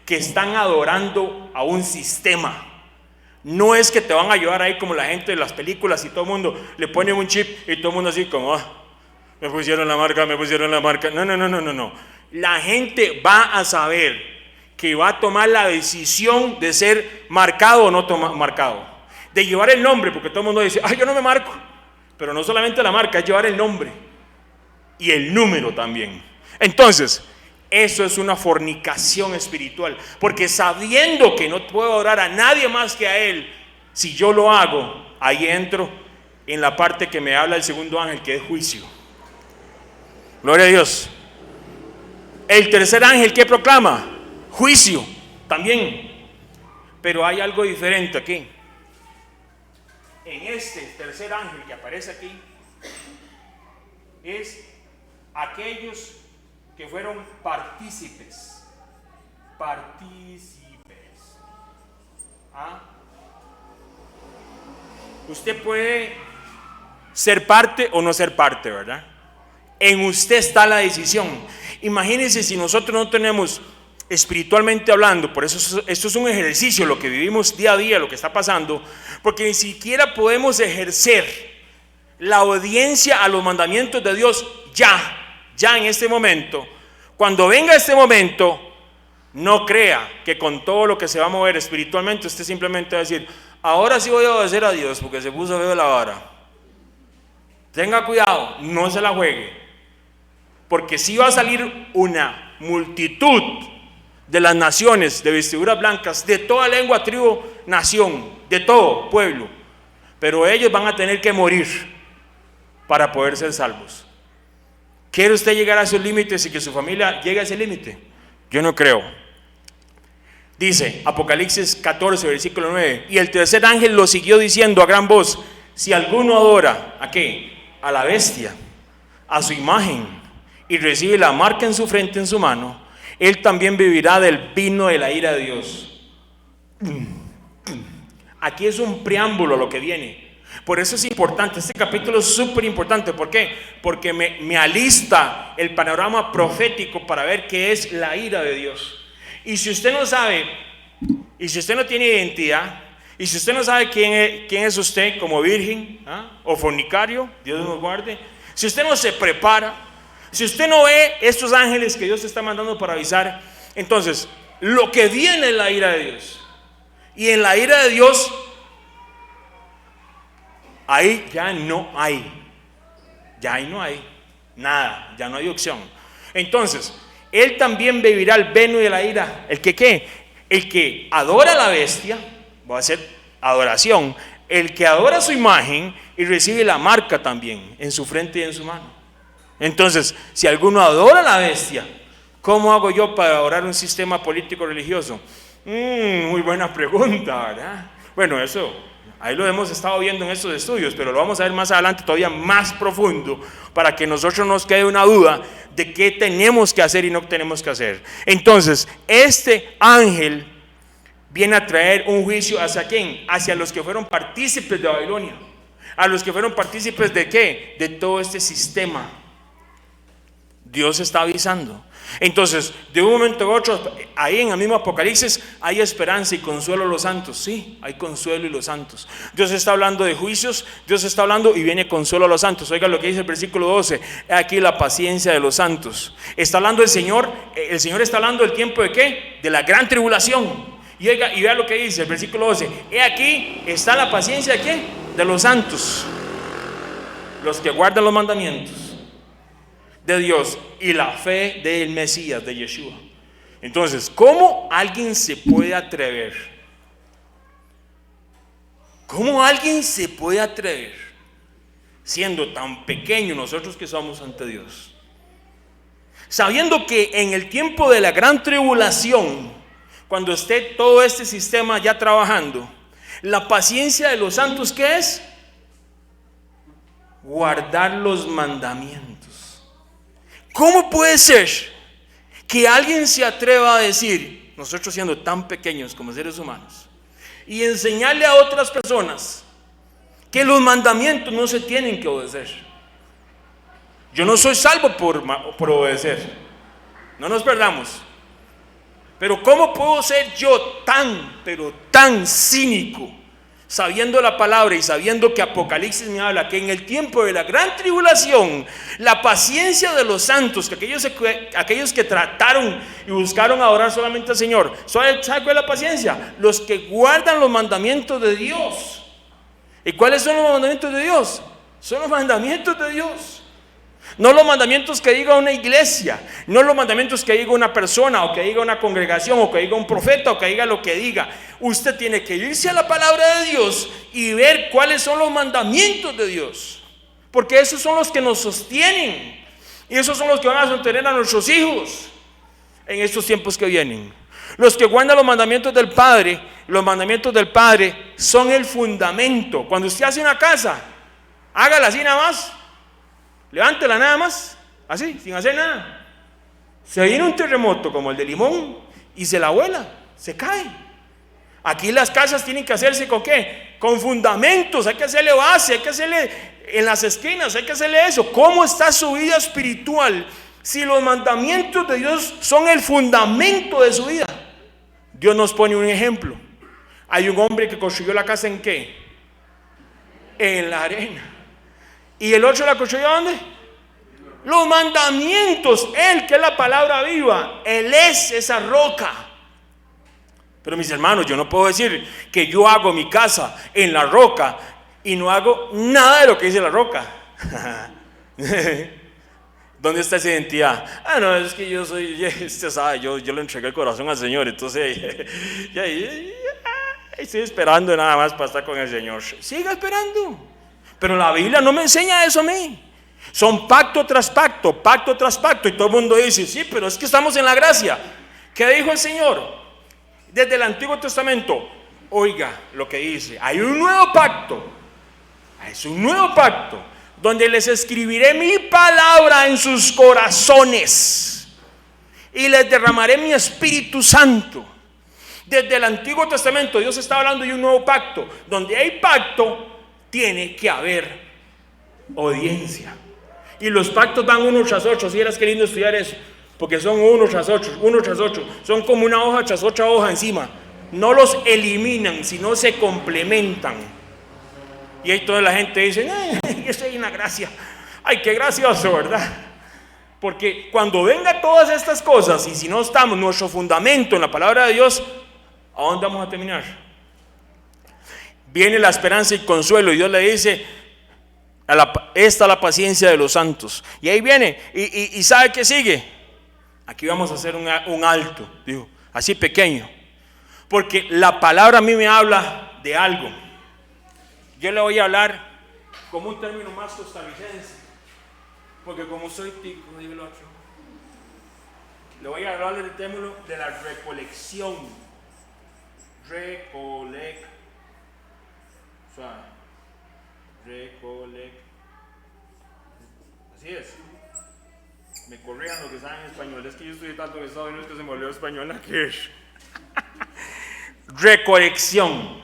que están adorando a un sistema. No es que te van a ayudar ahí como la gente de las películas y todo el mundo le pone un chip y todo el mundo así como, me pusieron la marca, me pusieron la marca. No. La gente va a saber que va a tomar la decisión de ser marcado o no marcado. De llevar el nombre, porque todo el mundo dice, yo no me marco. Pero no solamente la marca, es llevar el nombre y el número también. Entonces, eso es una fornicación espiritual, porque sabiendo que no puedo adorar a nadie más que a Él, si yo lo hago, ahí entro en la parte que me habla el segundo ángel, que es juicio. Gloria a Dios. El tercer ángel, ¿qué proclama? Juicio también. Pero hay algo diferente aquí. En este tercer ángel que aparece aquí, es aquellos que fueron partícipes. Usted puede ser parte o no ser parte, ¿verdad? En usted está la decisión. Imagínense si nosotros no tenemos, espiritualmente hablando, por eso esto es un ejercicio, lo que vivimos día a día, lo que está pasando, porque ni siquiera podemos ejercer la obediencia a los mandamientos de Dios ya en este momento. Cuando venga este momento, no crea que con todo lo que se va a mover espiritualmente usted simplemente va a decir, ahora sí voy a obedecer a Dios porque se puso feo la vara. Tenga cuidado, no se la juegue, porque sí va a salir una multitud de las naciones de vestiduras blancas, de toda lengua, tribu, nación, de todo pueblo, pero ellos van a tener que morir para poder ser salvos. ¿Quiere usted llegar a esos límites y que su familia llegue a ese límite? Yo no creo. Dice Apocalipsis 14, versículo 9, y el tercer ángel lo siguió diciendo a gran voz: si alguno adora, ¿a qué? A la bestia, a su imagen, y recibe la marca en su frente, en su mano, él también beberá del vino de la ira de Dios. Aquí es un preámbulo a lo que viene. Por eso es importante, este capítulo es súper importante. ¿Por qué? Porque me alista el panorama profético para ver qué es la ira de Dios. Y si usted no sabe, y si usted no tiene identidad, y si usted no sabe quién es usted como virgen o fornicario, Dios nos guarde, si usted no se prepara, si usted no ve estos ángeles que Dios está mandando para avisar, entonces lo que viene es la ira de Dios. Y en la ira de Dios, ahí ya no hay nada, ya no hay opción. Entonces, él también beberá el vino de la ira. ¿El que qué? El que adora a la bestia, va a hacer adoración. El que adora su imagen y recibe la marca también en su frente y en su mano. Entonces, si alguno adora a la bestia, ¿cómo hago yo para adorar un sistema político religioso? Muy buena pregunta, ¿verdad? Bueno, eso, ahí lo hemos estado viendo en estos estudios, pero lo vamos a ver más adelante todavía más profundo, para que nosotros nos quede una duda de qué tenemos que hacer y no tenemos que hacer. Entonces, este ángel viene a traer un juicio ¿hacia quién? Hacia los que fueron partícipes de Babilonia. A los que fueron partícipes ¿de qué? De todo este sistema. Dios está avisando. Entonces, de un momento a otro, ahí en el mismo Apocalipsis hay esperanza y consuelo a los santos. Sí, hay consuelo y los santos. Dios está hablando de juicios, Dios está hablando y viene consuelo a los santos. Oiga lo que dice el versículo 12. Aquí la paciencia de los santos. Está hablando el Señor está hablando del tiempo ¿de qué? De la gran tribulación. Y oiga, y vea lo que dice el versículo 12. He aquí está la paciencia ¿de qué? De los santos, los que guardan los mandamientos de Dios y la fe del Mesías, de Yeshua. Entonces, ¿cómo alguien se puede atrever? ¿Cómo alguien se puede atrever, siendo tan pequeño nosotros que somos ante Dios, sabiendo que en el tiempo de la gran tribulación, cuando esté todo este sistema ya trabajando, la paciencia de los santos ¿qué es? Guardar los mandamientos. ¿Cómo puede ser que alguien se atreva a decir, nosotros siendo tan pequeños como seres humanos, y enseñarle a otras personas que los mandamientos no se tienen que obedecer? Yo no soy salvo por obedecer, no nos perdamos. Pero ¿cómo puedo ser yo pero tan cínico, sabiendo la palabra y sabiendo que Apocalipsis me habla que en el tiempo de la gran tribulación, la paciencia de los santos, que aquellos que trataron y buscaron adorar solamente al Señor, ¿sabe cuál es la paciencia? Los que guardan los mandamientos de Dios. ¿Y cuáles son los mandamientos de Dios? Son los mandamientos de Dios. No los mandamientos que diga una iglesia, no los mandamientos que diga una persona, o que diga una congregación, o que diga un profeta, o que diga lo que diga. Usted tiene que irse a la palabra de Dios y ver cuáles son los mandamientos de Dios, porque esos son los que nos sostienen, y esos son los que van a sostener a nuestros hijos en estos tiempos que vienen. Los que guardan los mandamientos del Padre son el fundamento. Cuando usted hace una casa, hágala así nada más. Levántela nada más, así, sin hacer nada. Se viene un terremoto como el de Limón y se la vuela, se cae. Aquí las casas tienen que hacerse ¿con qué? Con fundamentos, hay que hacerle base, hay que hacerle en las esquinas, hay que hacerle eso. ¿Cómo está su vida espiritual si los mandamientos de Dios son el fundamento de su vida? Dios nos pone un ejemplo. Hay un hombre que construyó la casa ¿en qué? En la arena. ¿Y el otro la construyó dónde? Los mandamientos. Él, que es la palabra viva, Él es esa roca. Pero mis hermanos, yo no puedo decir que yo hago mi casa en la roca y no hago nada de lo que dice la roca. ¿Dónde está esa identidad? No, es que yo soy, usted sabe, yo le entregué el corazón al Señor, entonces estoy esperando nada más para estar con el Señor. Siga esperando. Pero la Biblia no me enseña eso a mí. Son pacto tras pacto, pacto tras pacto. Y todo el mundo dice, sí, pero es que estamos en la gracia. ¿Qué dijo el Señor? Desde el Antiguo Testamento, oiga lo que dice. Hay un nuevo pacto. Es un nuevo pacto donde les escribiré mi palabra en sus corazones y les derramaré mi Espíritu Santo. Desde el Antiguo Testamento Dios está hablando de un nuevo pacto. Donde hay pacto, tiene que haber audiencia. Y los pactos van uno tras otro. Si eras queriendo estudiar eso, porque son uno tras otro, son como una hoja tras otra hoja encima. No los eliminan, sino se complementan. Y ahí toda la gente dice, yo estoy en la gracia. Ay, qué gracioso, ¿verdad? Porque cuando venga todas estas cosas, y si no estamos nuestro fundamento en la palabra de Dios, ¿a dónde vamos a terminar? Viene la esperanza y consuelo, y Dios le dice, esta es la paciencia de los santos. Y ahí viene, y ¿sabe qué sigue? Aquí vamos a hacer un alto, digo, así pequeño, porque la palabra a mí me habla de algo. Yo le voy a hablar como un término más costarricense, porque como soy tico, digo el otro, le voy a hablar del término de la recolección. Así es. Me corrijan lo que saben en español. Es que yo estudié tanto en Estados Unidos que se me volvió español aquí. Recolección.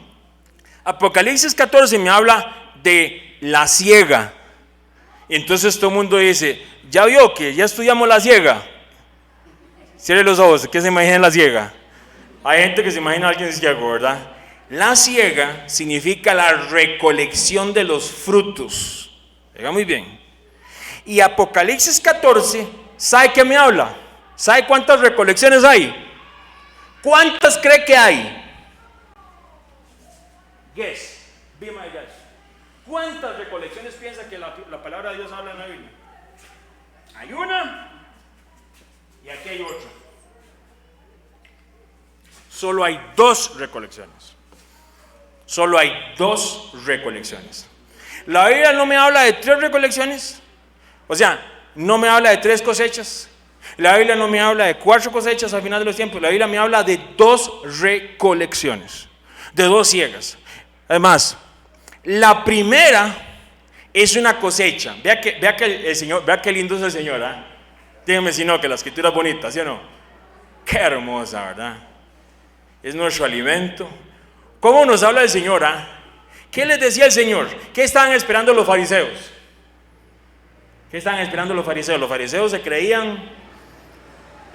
Apocalipsis 14 me habla de la siega. Entonces todo el mundo dice, ¿ya vio que ya estudiamos la siega? Cierre los ojos, ¿qué se imagina la siega? Hay gente que se imagina a alguien ciego, ¿verdad? La siega significa la recolección de los frutos. Oiga muy bien. Y Apocalipsis 14, ¿sabe qué me habla? ¿Sabe cuántas recolecciones hay? ¿Cuántas cree que hay? Guess, be my guess. ¿Cuántas recolecciones piensa que la palabra de Dios habla en la Biblia? Hay una y aquí hay otra. Solo hay dos recolecciones. Solo hay dos recolecciones. La Biblia no me habla de tres recolecciones. O sea, no me habla de tres cosechas. La Biblia no me habla de cuatro cosechas al final de los tiempos. La Biblia me habla de dos recolecciones, de dos siegas. Además, la primera es una cosecha. Vea que el Señor, vea qué lindo es el Señor, ¿eh? Dígame si no, que la escritura es bonita, ¿sí o no? Qué hermosa, ¿verdad? Es nuestro alimento. ¿Cómo nos habla el Señor? ¿Qué les decía el Señor? ¿Qué estaban esperando los fariseos? ¿Qué estaban esperando los fariseos? Los fariseos se creían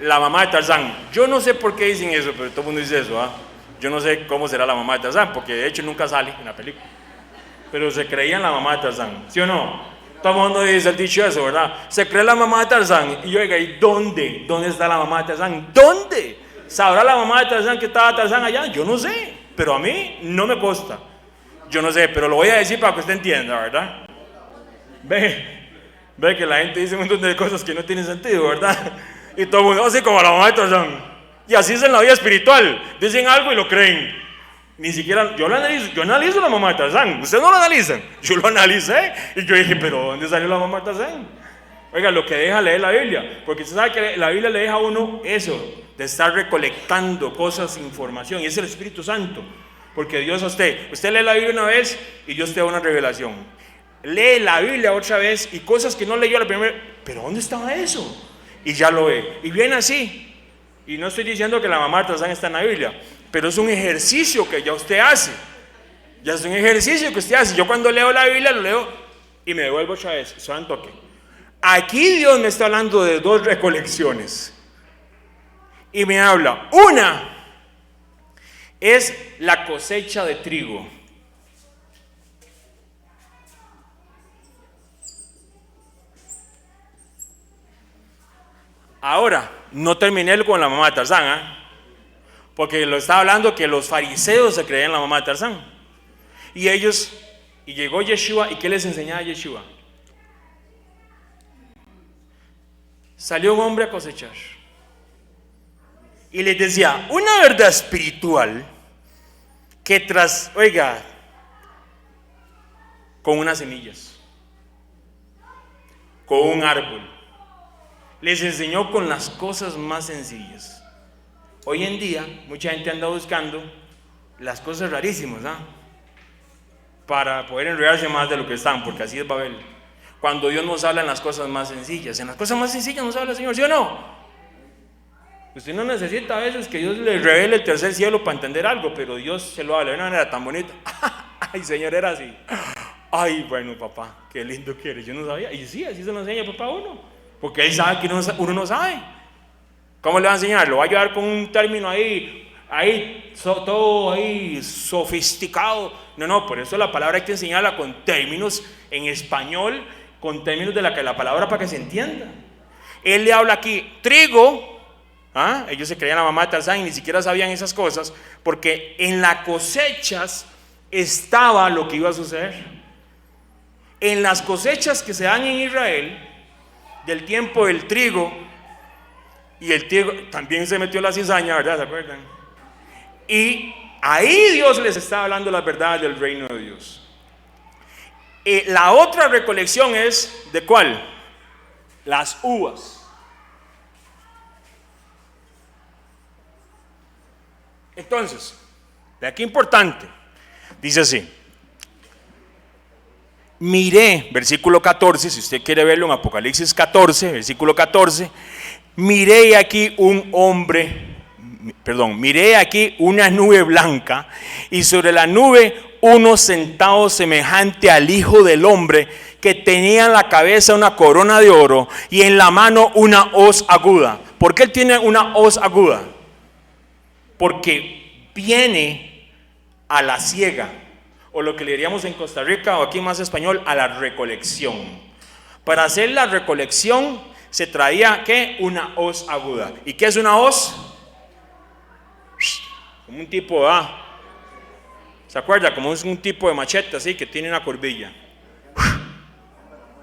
la mamá de Tarzán. Yo no sé por qué dicen eso, pero todo el mundo dice eso. Yo no sé cómo será la mamá de Tarzán, porque de hecho nunca sale en la película. Pero se creían la mamá de Tarzán, ¿sí o no? Todo el mundo dice el dicho eso, ¿verdad? Se cree la mamá de Tarzán. Y yo digo, ¿y dónde? ¿Dónde está la mamá de Tarzán? ¿Dónde? ¿Sabrá la mamá de Tarzán que estaba Tarzán allá? Yo no sé, pero a mí no me consta. Yo no sé, pero lo voy a decir para que usted entienda, ¿verdad? Ve que la gente dice un montón de cosas que no tienen sentido, ¿verdad? Y todo el mundo así como la mamá de Tarzán. Y así es en la vida espiritual. Dicen algo y lo creen. Ni siquiera, yo analizo la mamá de Tarzán. Ustedes no lo analizan. Yo lo analicé y yo dije, pero ¿dónde salió la mamá de Tarzán? Oiga, lo que deja leer la Biblia. Porque usted sabe que la Biblia le deja a uno eso, de estar recolectando cosas, información. Y es el Espíritu Santo. Porque Dios a usted lee la Biblia una vez y Dios te da una revelación. Lee la Biblia otra vez y cosas que no leyó la primera. ¿Pero dónde estaba eso? Y ya lo ve. Y viene así. Y no estoy diciendo que la mamá de Tarzán está en la Biblia, pero es un ejercicio que ya usted hace. Ya es un ejercicio que usted hace. Yo cuando leo la Biblia lo leo y me devuelvo otra vez. Santo que aquí Dios me está hablando de dos recolecciones. Y me habla. Una es la cosecha de trigo. Ahora, no terminé con la mamá de Tarzán, porque lo estaba hablando que los fariseos se creían la mamá de Tarzán. Y llegó Yeshua, ¿y qué les enseñaba Yeshua? Salió un hombre a cosechar. Y les decía, una verdad espiritual que con unas semillas, con un árbol. Les enseñó con las cosas más sencillas. Hoy en día, mucha gente anda buscando las cosas rarísimas, para poder enredarse más de lo que están, porque así es Babel. Cuando Dios nos habla en las cosas más sencillas, en las cosas más sencillas nos habla el Señor, ¿sí o no? Usted no necesita a veces que Dios le revele el tercer cielo para entender algo, pero Dios se lo habla de una manera tan bonita. Ay, Señor, era así. Ay, bueno, papá, qué lindo que eres. Yo no sabía. Y sí, así se lo enseña papá a uno. Porque él sabe que uno no sabe. ¿Cómo le va a enseñar? Lo va a llevar con un término todo ahí sofisticado. No, por eso la palabra hay que enseñarla con términos en español, con términos de la palabra para que se entienda. Él le habla aquí, trigo. Ellos se creían la mamá de Tarzán y ni siquiera sabían esas cosas, porque en las cosechas estaba lo que iba a suceder. En las cosechas que se dan en Israel, del tiempo del trigo, y el trigo también se metió la cizaña, ¿verdad? ¿Se acuerdan? Y ahí Dios les está hablando las verdades del reino de Dios. La otra recolección es, ¿de cuál? Las uvas. Entonces, Vea qué importante. Dice así. Miré, versículo 14, si usted quiere verlo en Apocalipsis 14, versículo 14. Miré aquí una nube blanca, y sobre la nube uno sentado semejante al Hijo del Hombre, que tenía en la cabeza una corona de oro y en la mano una hoz aguda. ¿Por qué él tiene una hoz aguda? Porque viene a la siega, o lo que le diríamos en Costa Rica, o aquí más español, a la recolección. Para hacer la recolección se traía, ¿qué? Una hoz aguda. ¿Y qué es una hoz? Como un tipo, ¿se acuerda? Como es un tipo de machete así, que tiene una curvilla.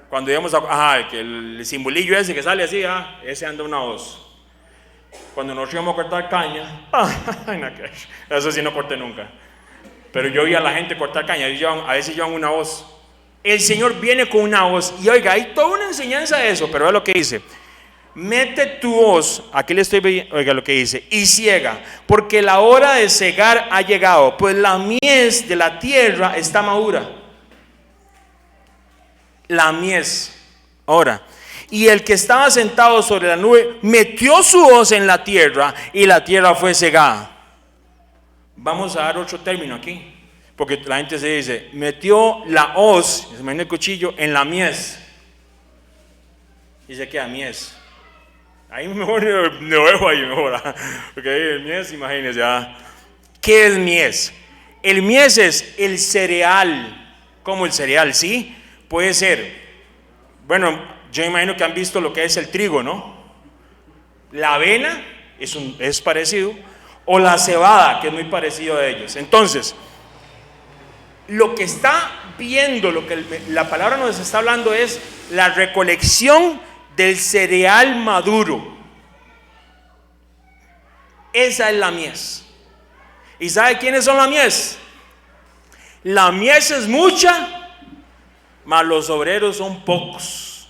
Cuando íbamos que el simbolillo ese que sale así, ese anda una hoz. Cuando nos íbamos a cortar caña, eso sí no corté nunca. Pero yo vi a la gente cortar caña, a veces llevan una hoz. El Señor viene con una hoz. Y oiga, hay toda una enseñanza de eso, pero es lo que dice. Mete tu hoz, aquí le estoy viendo, oiga lo que dice, y ciega, porque la hora de cegar ha llegado, pues la mies de la tierra está madura. La mies. Ahora, y el que estaba sentado sobre la nube metió su hoz en la tierra, y la tierra fue cegada. Vamos a dar otro término aquí, porque la gente se dice, metió la hoz, se imagina el cuchillo, en la mies, y se queda mies. Ahí mejor lo dejo ahí mejor, porque ahí el mies, imagínense. ¿Qué es mies? El mies es el cereal, como el cereal, ¿sí? Puede ser, bueno, yo imagino que han visto lo que es el trigo, ¿no? La avena es parecido, o la cebada, que es muy parecido a ellos. Entonces, lo que está viendo, lo que la palabra nos está hablando es la recolección del cereal maduro. Esa es la mies. ¿Y sabe quiénes son la mies? La mies es mucha, mas los obreros son pocos.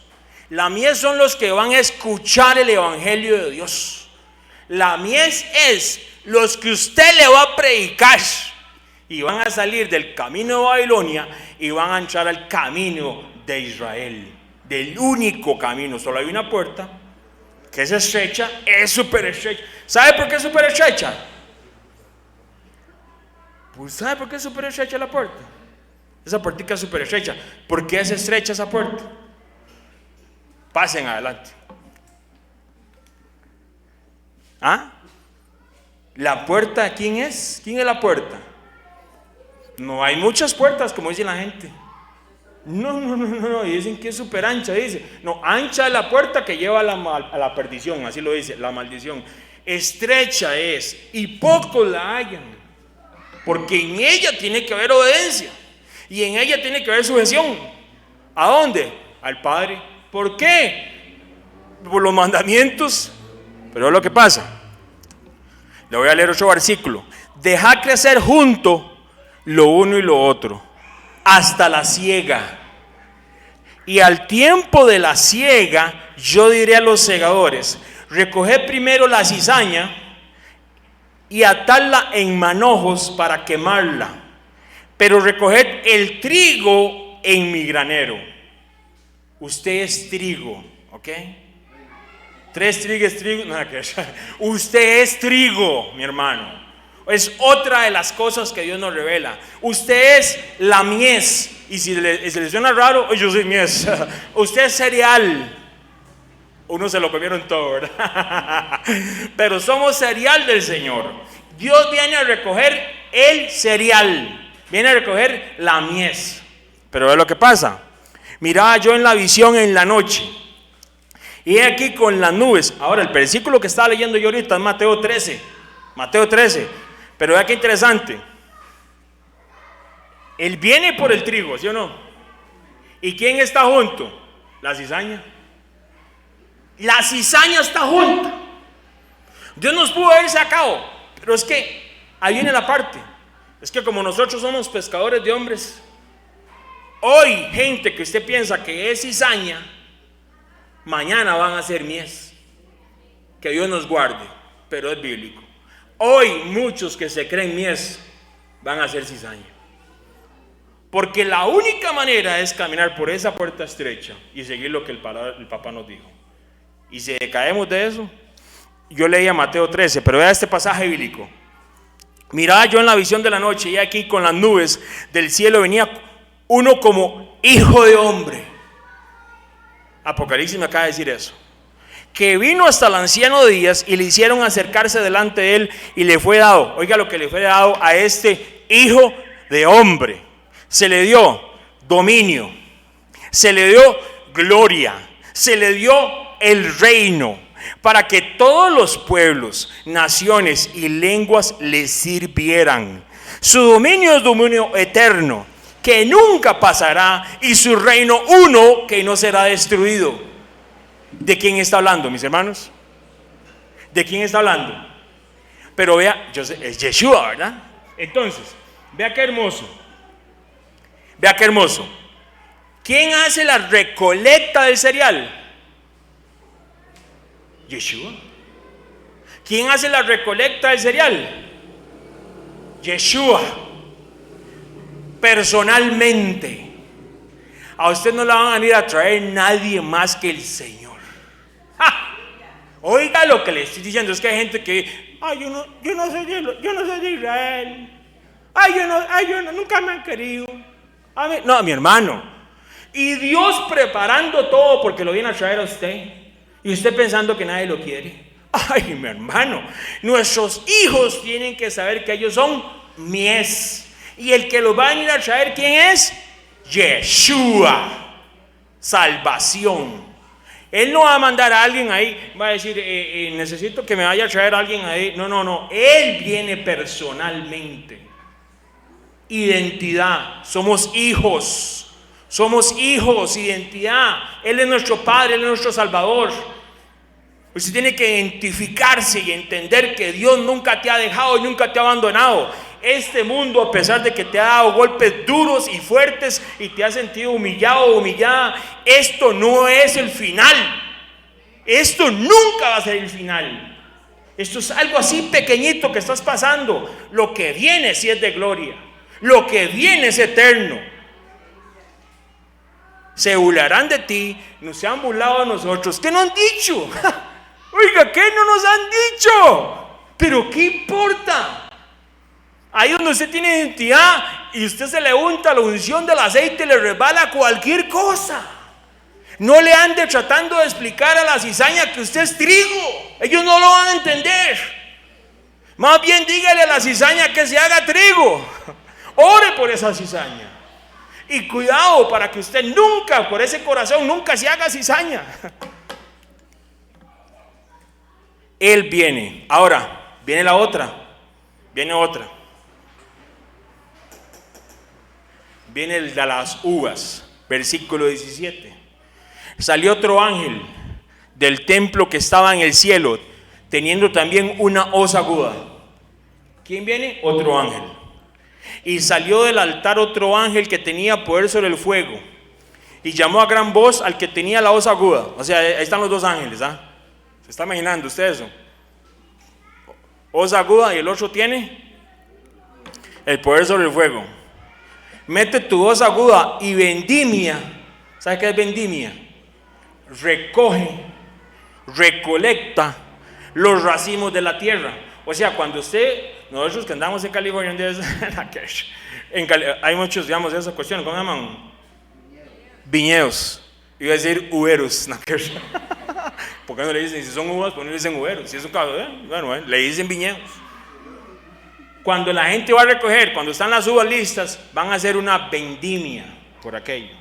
La mies son los que van a escuchar el evangelio de Dios. La mies es los que usted le va a predicar, y van a salir del camino de Babilonia y van a entrar al camino de Israel, del único camino. Solo hay una puerta que es estrecha, es súper estrecha. ¿Sabe por qué es súper estrecha? Pues ¿sabe por qué es súper estrecha la puerta? Esa puertica es súper estrecha. ¿Por qué es estrecha esa puerta? Pasen adelante. ¿La puerta quién es? ¿Quién es la puerta? No hay muchas puertas, como dice la gente. No, y dicen que es súper ancha, dice. No, ancha es la puerta que lleva a la perdición, así lo dice, la maldición. Estrecha es, y pocos la hallan, porque en ella tiene que haber obediencia, y en ella tiene que haber sujeción. ¿A dónde? Al Padre. ¿Por qué? Por los mandamientos. Pero es lo que pasa. Le voy a leer otro versículo. Dejad crecer junto lo uno y lo otro, hasta la siega. Y al tiempo de la siega, yo diré a los segadores: recoged primero la cizaña y atadla en manojos para quemarla, pero recoged el trigo en mi granero. Usted es trigo, ¿ok? 3 trigos, trigo. No, usted es trigo, mi hermano. Es otra de las cosas que Dios nos revela. Usted es la mies. Y si le suena raro, yo soy mies. Usted es cereal. Uno se lo comieron todo, ¿verdad? Pero somos cereal del Señor. Dios viene a recoger el cereal, viene a recoger la mies. Pero es lo que pasa. Miraba yo en la visión en la noche, y aquí con las nubes. Ahora el versículo que estaba leyendo yo ahorita es Mateo 13. Pero vea qué interesante. Él viene por el trigo, ¿sí o no? ¿Y quién está junto? La cizaña. La cizaña está junta. Dios nos pudo haber sacado, pero es que ahí viene la parte. Es que como nosotros somos pescadores de hombres, hoy gente que usted piensa que es cizaña, mañana van a ser mies. Que Dios nos guarde, pero es bíblico. Hoy muchos que se creen mies van a hacer cizaña. Porque la única manera es caminar por esa puerta estrecha y seguir lo que el papá nos dijo. Y si caemos de eso, yo leía Mateo 13, pero vea este pasaje bíblico. Miraba yo en la visión de la noche, y aquí con las nubes del cielo venía uno como hijo de hombre. Apocalipsis me acaba de decir eso. Que vino hasta el anciano de días y le hicieron acercarse delante de él y le fue dado, oiga lo que le fue dado a este hijo de hombre. Se le dio dominio, se le dio gloria, se le dio el reino, para que todos los pueblos, naciones y lenguas le sirvieran. Su dominio es dominio eterno, que nunca pasará, y su reino uno que no será destruido. ¿De quién está hablando, mis hermanos? ¿De quién está hablando? Pero vea, es Yeshua, ¿verdad? Entonces, vea qué hermoso. Vea qué hermoso. ¿Quién hace la recolecta del cereal? Yeshua. ¿Quién hace la recolecta del cereal? Yeshua. Personalmente. A usted no la van a venir a traer nadie más que el Señor. ¡Ja! Oiga lo que le estoy diciendo. Es que hay gente que, yo no soy de Israel. Yo no, nunca me han querido. No, mi hermano. Y Dios preparando todo porque lo viene a traer a usted. Y usted pensando que nadie lo quiere. Ay, mi hermano. Nuestros hijos tienen que saber que ellos son mies. Y el que los va a venir a traer, ¿quién es? Yeshua. Salvación. Él no va a mandar a alguien ahí, va a decir, necesito que me vaya a traer a alguien ahí. No. Él viene personalmente. Identidad. Somos hijos. Somos hijos, identidad. Él es nuestro Padre, Él es nuestro Salvador. Usted tiene que identificarse y entender que Dios nunca te ha dejado y nunca te ha abandonado. Este mundo, a pesar de que te ha dado golpes duros y fuertes y te ha sentido humillado o humillada, esto no es el final. Esto nunca va a ser el final. Esto es algo así pequeñito que estás pasando. Lo que viene sí es de gloria. Lo que viene es eterno. Se burlarán de ti, no se han burlado de nosotros. ¿Qué nos han dicho? Oiga, ¿qué no nos han dicho? Pero ¿qué importa? Ahí donde usted tiene identidad y usted se le unta la unción del aceite y le resbala cualquier cosa. No le ande tratando de explicar a la cizaña que usted es trigo. Ellos no lo van a entender. Más bien dígale a la cizaña que se haga trigo. Ore por esa cizaña. Y cuidado para que usted nunca, por ese corazón, nunca se haga cizaña. Él viene. Ahora, viene la otra. Viene otra. Viene el de las uvas. Versículo 17. Salió otro ángel del templo que estaba en el cielo, teniendo también una hoz aguda. ¿Quién viene? Otro ángel. Y salió del altar otro ángel que tenía poder sobre el fuego, y llamó a gran voz al que tenía la hoz aguda. O sea, ahí están los dos ángeles, ¿se está imaginando usted eso? Hoz aguda y el otro tiene el poder sobre el fuego. Mete tu hoz aguda y vendimia. ¿Sabe qué es vendimia? Recoge, recolecta los racimos de la tierra. O sea, cuando nosotros que andamos en California, hay muchos, digamos, esa cuestión, ¿cómo se llaman? Viñedos. Iba a decir uveros. ¿Por qué no le dicen, si son uvas, por qué no le dicen uveros? Si es un caso, le dicen viñedos. Cuando la gente va a recoger, cuando están las uvas listas, van a hacer una vendimia por aquello.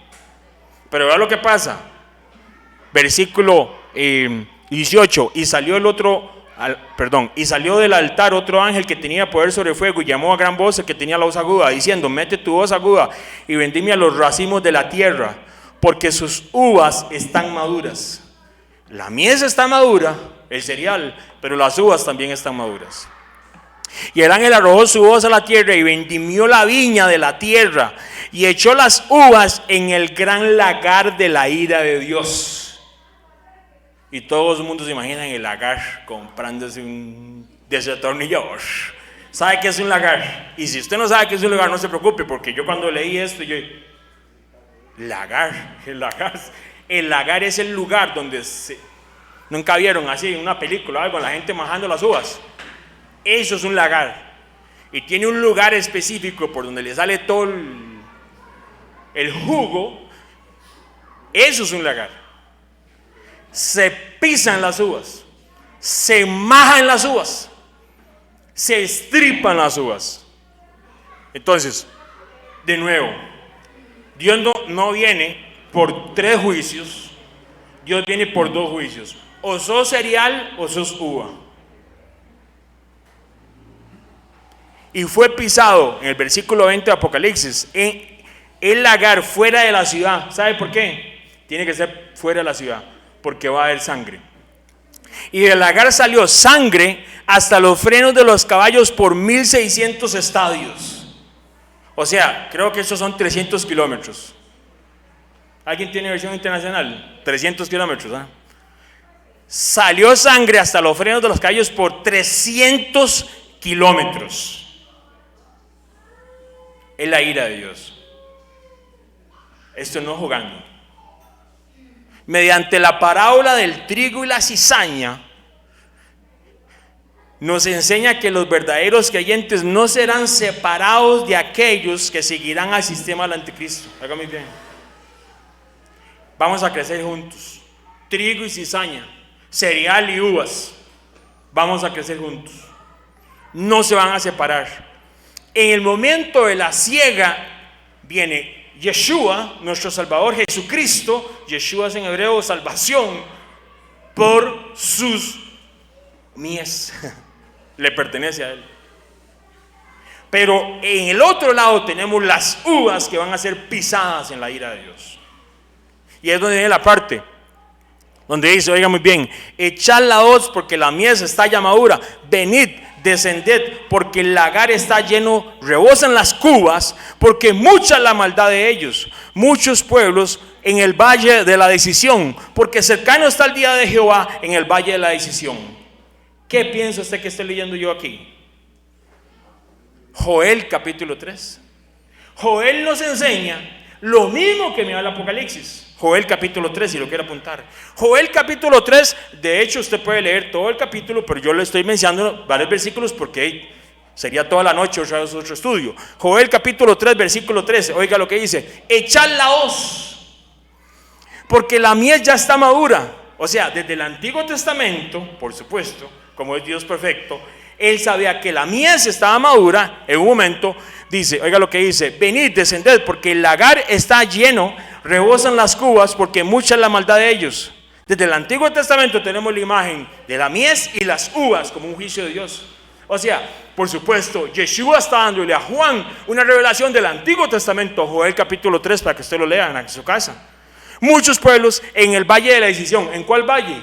Pero vea lo que pasa. Versículo 18. Y salió del altar otro ángel que tenía poder sobre el fuego, y llamó a gran voz el que tenía la hoz aguda, diciendo: mete tu hoz aguda y vendimia los racimos de la tierra, porque sus uvas están maduras. La mies está madura, el cereal, pero las uvas también están maduras. Y el ángel arrojó su hoz a la tierra y vendimió la viña de la tierra y echó las uvas en el gran lagar de la ira de Dios. Y todo el mundo se imagina en el lagar comprándose un desatornillador. sabe qué es un lagar. Y si usted no sabe qué es un lagar, no se preocupe, porque yo cuando leí esto, el lagar es el lugar donde nunca vieron así en una película algo, la gente majando las uvas. Eso es un lagar. Y tiene un lugar específico por donde le sale todo el jugo. Eso es un lagar. Se pisan las uvas, se majan las uvas, se estripan las uvas. Entonces, de nuevo, Dios no viene por 3 juicios, Dios viene por 2 juicios. O sos cereal o sos uva. Y fue pisado en el versículo 20 de Apocalipsis en el lagar fuera de la ciudad. ¿Sabe por qué? Tiene que ser fuera de la ciudad, porque va a haber sangre. Y del lagar salió sangre hasta los frenos de los caballos por 1600 estadios. O sea, creo que esos son 300 kilómetros. ¿Alguien tiene versión internacional? 300 kilómetros, ¿eh? Salió sangre hasta los frenos de los caballos por 300 kilómetros. Es la ira de Dios. Esto no es jugando. Mediante la parábola del trigo y la cizaña, nos enseña que los verdaderos creyentes no serán separados de aquellos que seguirán al sistema del anticristo. Hágame bien. Vamos a crecer juntos. Trigo y cizaña, cereal y uvas. Vamos a crecer juntos. No se van a separar. En el momento de la siega viene Yeshua, nuestro Salvador Jesucristo. Yeshua es en hebreo salvación, por sus mies. Le pertenece a él. Pero en el otro lado tenemos las uvas que van a ser pisadas en la ira de Dios. Y es donde viene la parte donde dice, oiga muy bien, echad la hoz porque la mies está ya madura, venid, descended porque el lagar está lleno, rebosan las cubas, porque mucha es la maldad de ellos, muchos pueblos en el valle de la decisión, porque cercano está el día de Jehová en el valle de la decisión. ¿Qué piensa usted que estoy leyendo yo aquí? Joel capítulo 3. Joel nos enseña lo mismo que me da el Apocalipsis. Joel capítulo 3, si lo quiere apuntar. Joel capítulo 3, de hecho usted puede leer todo el capítulo, pero yo le estoy mencionando varios versículos porque sería toda la noche otro estudio. Joel capítulo 3, versículo 13, oiga lo que dice: echad la hoz, porque la mies ya está madura. O sea, desde el Antiguo Testamento, por supuesto, como es Dios perfecto, él sabía que la mies estaba madura. En un momento dice, oiga lo que dice: venid, descended, porque el lagar está lleno, rebosan las cubas, porque mucha es la maldad de ellos. Desde el Antiguo Testamento tenemos la imagen de la mies y las uvas como un juicio de Dios. O sea, por supuesto, Yeshua está dándole a Juan una revelación del Antiguo Testamento, Joel capítulo 3, para que usted lo lea en su casa. Muchos pueblos en el valle de la decisión. ¿En cuál valle?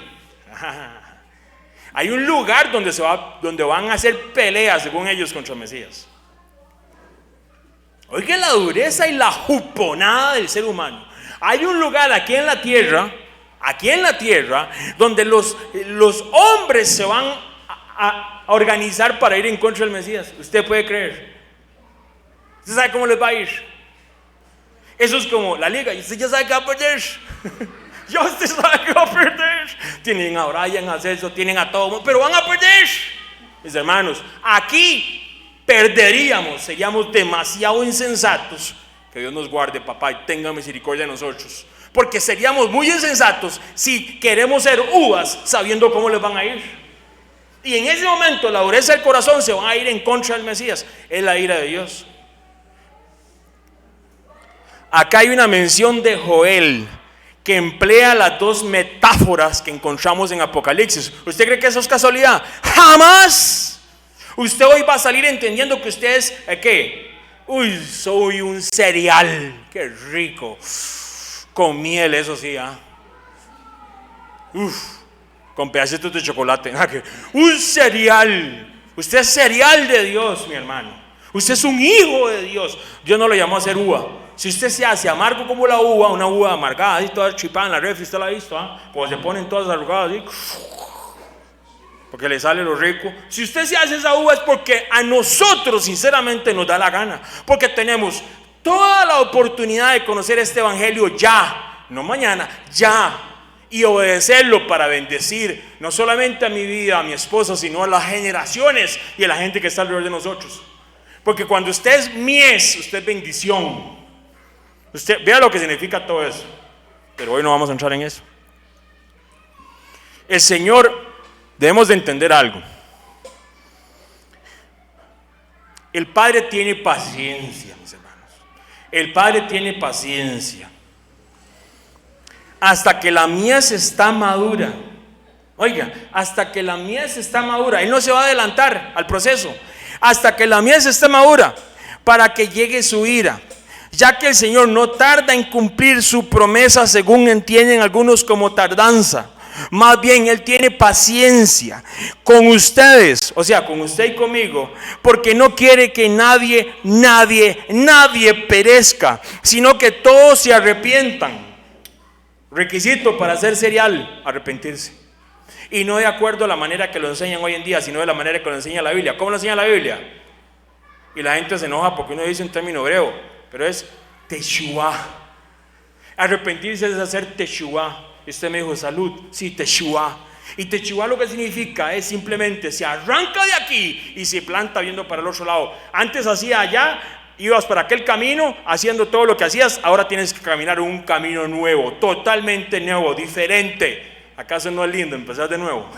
Hay un lugar donde van a hacer peleas, según ellos, contra el Mesías. Oiga la dureza y la juponada del ser humano. Hay un lugar aquí en la tierra, donde los hombres se van a organizar para ir en contra del Mesías. Usted puede creer. ¿Usted sabe cómo les va a ir? Eso es como la liga, y usted ya sabe que va a perder. Ya usted sabe que va a perder. Tienen a Brian, a Celso, tienen a todo mundo, pero van a perder. Mis hermanos, aquí perderíamos, seríamos demasiado insensatos. Que Dios nos guarde, papá, y tenga misericordia de nosotros, porque seríamos muy insensatos si queremos ser uvas sabiendo cómo les van a ir. Y en ese momento la dureza del corazón se van a ir en contra del Mesías. Es la ira de Dios. Acá hay una mención de Joel que emplea las dos metáforas que encontramos en Apocalipsis. ¿Usted cree que eso es casualidad? ¡Jamás! Usted hoy va a salir entendiendo que usted es ¿qué? Uy, soy un cereal. ¡Qué rico! Con miel, eso sí, con pedacitos de chocolate. Un cereal. Usted es cereal de Dios, mi hermano. Usted es un hijo de Dios. Dios no lo llamó a ser uva. Si usted se hace amargo como la uva, una uva amargada, así toda chipada en la refri, usted la ha visto, cuando se ponen todas arrugadas, así. porque le sale lo rico. Si usted se hace esa uva es porque a nosotros sinceramente nos da la gana, porque tenemos toda la oportunidad de conocer este evangelio ya, no mañana, ya, y obedecerlo para bendecir no solamente a mi vida, a mi esposa, sino a las generaciones y a la gente que está alrededor de nosotros. Porque cuando usted es mies, usted es bendición. Usted vea lo que significa todo eso, pero hoy no vamos a entrar en eso. El Señor, debemos de entender algo. El Padre tiene paciencia, mis hermanos. El Padre tiene paciencia hasta que la mies está madura. Oiga, hasta que la mies está madura. Él no se va a adelantar al proceso. Hasta que la mies esté madura, para que llegue su ira, ya que el Señor no tarda en cumplir su promesa, según entienden algunos como tardanza. Más bien Él tiene paciencia con ustedes, o sea, con usted y conmigo, porque no quiere que nadie perezca, sino que todos se arrepientan. Requisito para ser serial: arrepentirse. Y no de acuerdo a la manera que lo enseñan hoy en día, sino de la manera que lo enseña la Biblia. ¿Cómo lo enseña la Biblia? Y la gente se enoja porque uno dice un término hebreo, pero es teshuva. Arrepentirse es hacer teshuva. Usted me dijo salud, sí, teshuva. Y teshuva lo que significa es simplemente se arranca de aquí y se planta viendo para el otro lado. Antes hacía allá, ibas para aquel camino haciendo todo lo que hacías, ahora tienes que caminar un camino nuevo, totalmente nuevo, diferente. ¿Acaso no es lindo empezar de nuevo?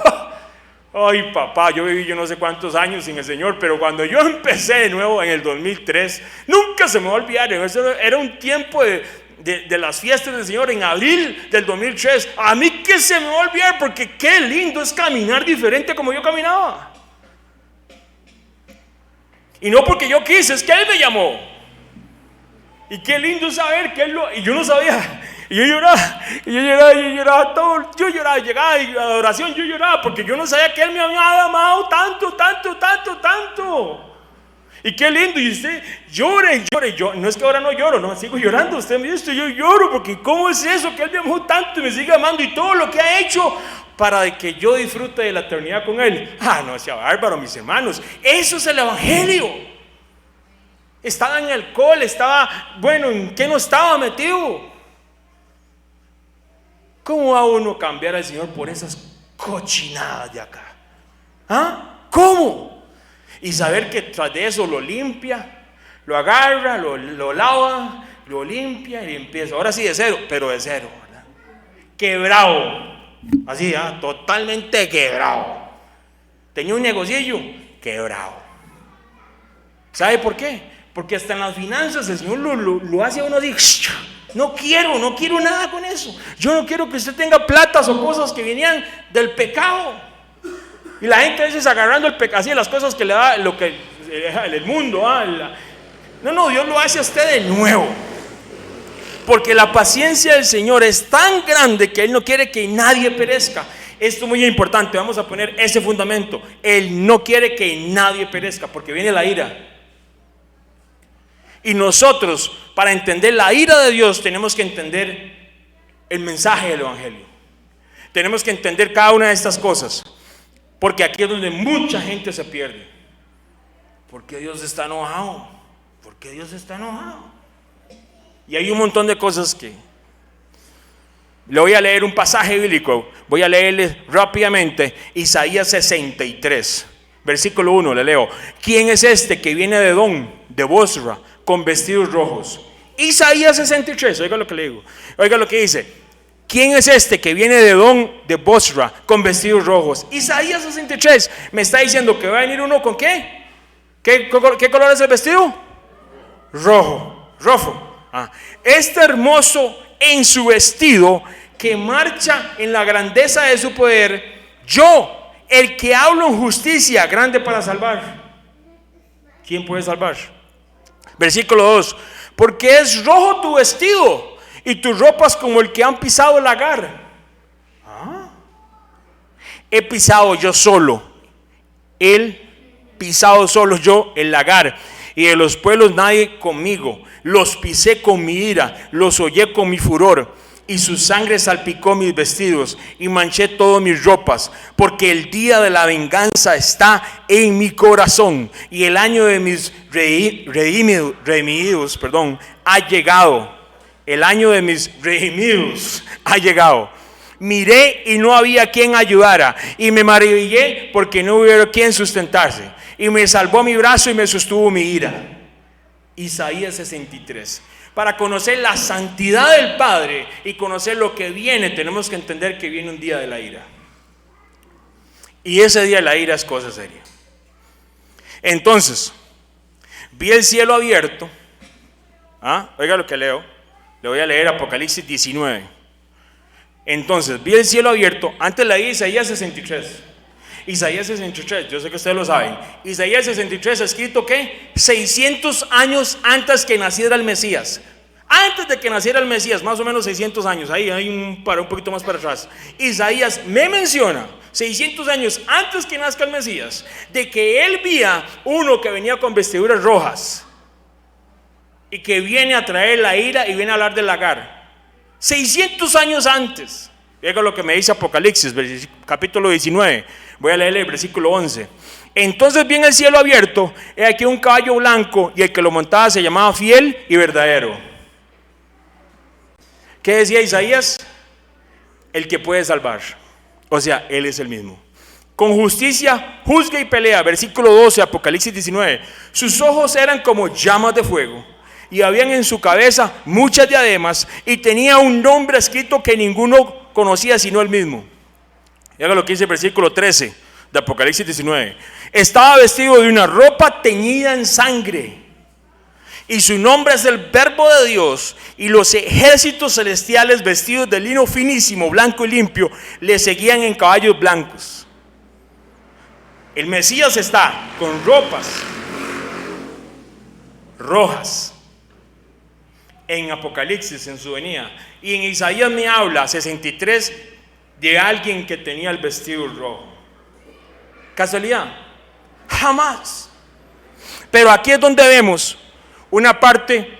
Ay, papá, yo viví yo no sé cuántos años sin el Señor, pero cuando yo empecé de nuevo en el 2003, nunca se me va a olvidar. Era un tiempo de las fiestas del Señor en abril del 2003. A mí que se me va a olvidar, porque qué lindo es caminar diferente como yo caminaba. Y no porque yo quise, es que Él me llamó. Y qué lindo saber que Él lo... Y yo no sabía... Y yo lloraba todo, yo lloraba, llegaba y a la oración yo lloraba, porque yo no sabía que Él me había amado tanto. Y qué lindo, y usted llore, yo, no es que ahora no lloro, no, sigo llorando, usted me dice, yo lloro, porque ¿cómo es eso? Que Él me amó tanto y me sigue amando, y todo lo que ha hecho para que yo disfrute de la eternidad con Él. No sea bárbaro, mis hermanos, eso es el evangelio. Estaba en alcohol, ¿en qué no estaba metido? ¿Cómo va uno a cambiar al Señor por esas cochinadas de acá? ¿Cómo? Y saber que tras de eso lo limpia, lo agarra, lo lava, lo limpia y empieza. Ahora sí de cero, pero de cero, ¿verdad? Quebrado, así, totalmente quebrado. Tenía un negocillo, quebrado. ¿Sabe por qué? Porque hasta en las finanzas el Señor lo hace a uno así. No quiero nada con eso. Yo no quiero que usted tenga platas o cosas que venían del pecado. Y la gente a veces agarrando el pecado, así las cosas que le da lo que el mundo. No, Dios lo hace a usted de nuevo. Porque la paciencia del Señor es tan grande que Él no quiere que nadie perezca. Esto es muy importante, vamos a poner ese fundamento. Él no quiere que nadie perezca, porque viene la ira. Y nosotros, para entender la ira de Dios, tenemos que entender el mensaje del evangelio. Tenemos que entender cada una de estas cosas, porque aquí es donde mucha gente se pierde. ¿Por qué Dios está enojado? ¿Por qué Dios está enojado? Y hay un montón de cosas que... Le voy a leer un pasaje bíblico, voy a leerles rápidamente. Isaías 63, versículo 1, le leo. ¿Quién es este que viene de Edom, de Bosra, con vestidos rojos? Isaías 63, oiga lo que le digo, oiga lo que dice. ¿Quién es este que viene de Edom, de Bosra, con vestidos rojos? Isaías 63 me está diciendo que va a venir uno con ¿qué? ¿Qué color es el vestido? Rojo. Este hermoso en su vestido, que marcha en la grandeza de su poder, yo, el que hablo en justicia, grande para salvar. ¿Quién puede salvar? Versículo 2. Porque es rojo tu vestido y tus ropas como el que han pisado el lagar. He pisado yo solo, pisado solo yo el lagar, y de los pueblos nadie conmigo. Los pisé con mi ira, los hollé con mi furor. y su sangre salpicó mis vestidos y manché todas mis ropas, porque el día de la venganza está en mi corazón y el año de mis redimidos, ha llegado. El año de mis redimidos ha llegado. Miré y no había quien ayudara, y me maravillé porque no hubo quien sustentarse, y me salvó mi brazo y me sostuvo mi ira. Isaías 63. Para conocer la santidad del Padre y conocer lo que viene, tenemos que entender que viene un día de la ira. Y ese día de la ira es cosa seria. Entonces, vi el cielo abierto. Oiga lo que leo. Le voy a leer Apocalipsis 19. Entonces, vi el cielo abierto. Antes leí Isaías 63. Isaías 63, yo sé que ustedes lo saben. Isaías 63 escrito ¿qué? 600 años antes que naciera el Mesías. Antes de que naciera el Mesías, más o menos 600 años. Ahí hay un poquito más para atrás. Isaías me menciona 600 años antes que nazca el Mesías, de que él vía uno que venía con vestiduras rojas y que viene a traer la ira y viene a hablar del lagar. 600 años antes. Llega lo que me dice Apocalipsis, capítulo 19. Voy a leer el versículo 11. Entonces vi en el cielo abierto, he aquí un caballo blanco, y el que lo montaba se llamaba Fiel y Verdadero. ¿Qué decía Isaías? El que puede salvar. O sea, él es el mismo. Con justicia juzga y pelea. Versículo 12, Apocalipsis 19. Sus ojos eran como llamas de fuego, y habían en su cabeza muchas diademas, y tenía un nombre escrito que ninguno conocía sino él mismo. Y haga lo que dice el versículo 13 de Apocalipsis 19. Estaba vestido de una ropa teñida en sangre, y su nombre es el Verbo de Dios, y los ejércitos celestiales vestidos de lino finísimo, blanco y limpio, le seguían en caballos blancos. El Mesías está con ropas rojas en Apocalipsis, en su venida, y en Isaías me habla 63 de alguien que tenía el vestido rojo. ¿Casualidad? Jamás. Pero aquí es donde vemos una parte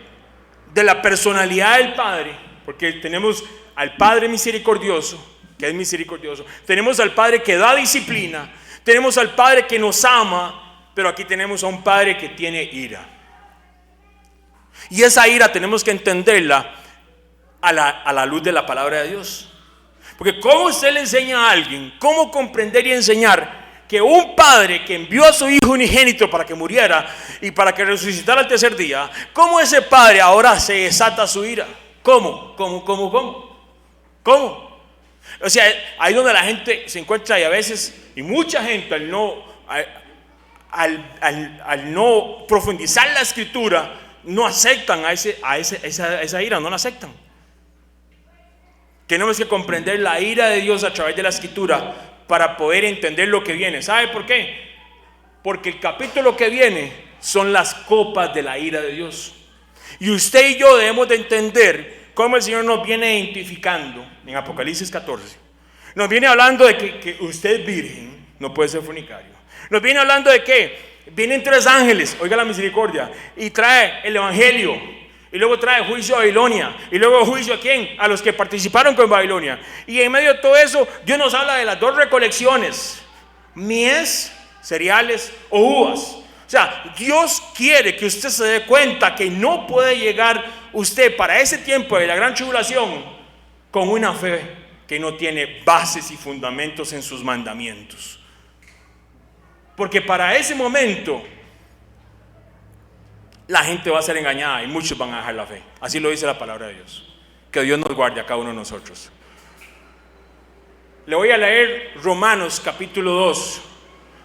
de la personalidad del Padre, porque tenemos al Padre misericordioso, que es misericordioso, tenemos al Padre que da disciplina, tenemos al Padre que nos ama, pero aquí tenemos a un Padre que tiene ira. Y esa ira tenemos que entenderla a la luz de la palabra de Dios. Porque ¿cómo usted le enseña a alguien cómo comprender y enseñar que un padre que envió a su hijo unigénito para que muriera y para que resucitara al tercer día, cómo ese padre ahora se desata su ira? ¿Cómo? O sea, ahí donde la gente se encuentra, y a veces, y mucha gente al no profundizar la escritura, no aceptan a esa ira, no la aceptan. Tenemos que comprender la ira de Dios a través de la escritura para poder entender lo que viene. ¿Sabe por qué? Porque el capítulo que viene son las copas de la ira de Dios. Y usted y yo debemos de entender cómo el Señor nos viene identificando en Apocalipsis 14. Nos viene hablando de que usted es virgen, no puede ser fornicario. Nos viene hablando de que vienen 3 ángeles, oiga la misericordia, y trae el evangelio. Y luego trae juicio a Babilonia. Y luego juicio ¿a quién? A los que participaron con Babilonia. Y en medio de todo eso, Dios nos habla de las 2 recolecciones: mies, cereales o uvas. O sea, Dios quiere que usted se dé cuenta que no puede llegar usted para ese tiempo de la gran tribulación con una fe que no tiene bases y fundamentos en sus mandamientos. Porque para ese momento la gente va a ser engañada y muchos van a dejar la fe. Así lo dice la palabra de Dios. Que Dios nos guarde a cada uno de nosotros. Le voy a leer Romanos capítulo 2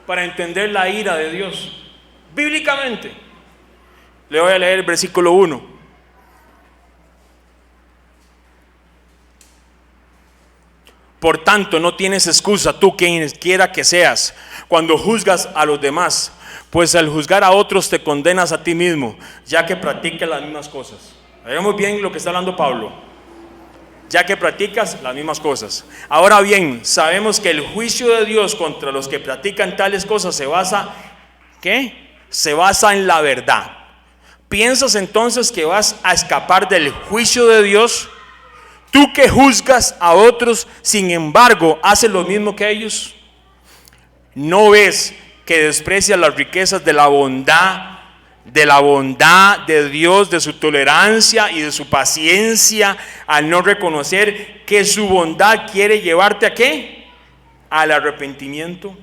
para entender la ira de Dios bíblicamente. Le voy a leer el versículo 1. Por tanto, no tienes excusa tú, quien quiera que seas, cuando juzgas a los demás, pues al juzgar a otros te condenas a ti mismo, ya que practicas las mismas cosas. Veamos bien lo que está hablando Pablo. Ya que practicas las mismas cosas. Ahora bien, sabemos que el juicio de Dios contra los que practican tales cosas se basa, ¿qué? Se basa en la verdad. ¿Piensas entonces que vas a escapar del juicio de Dios? Tú que juzgas a otros, sin embargo, haces lo mismo que ellos. ¿No ves que desprecias las riquezas de la bondad de Dios, de su tolerancia y de su paciencia, al no reconocer que su bondad quiere llevarte a qué? Al arrepentimiento?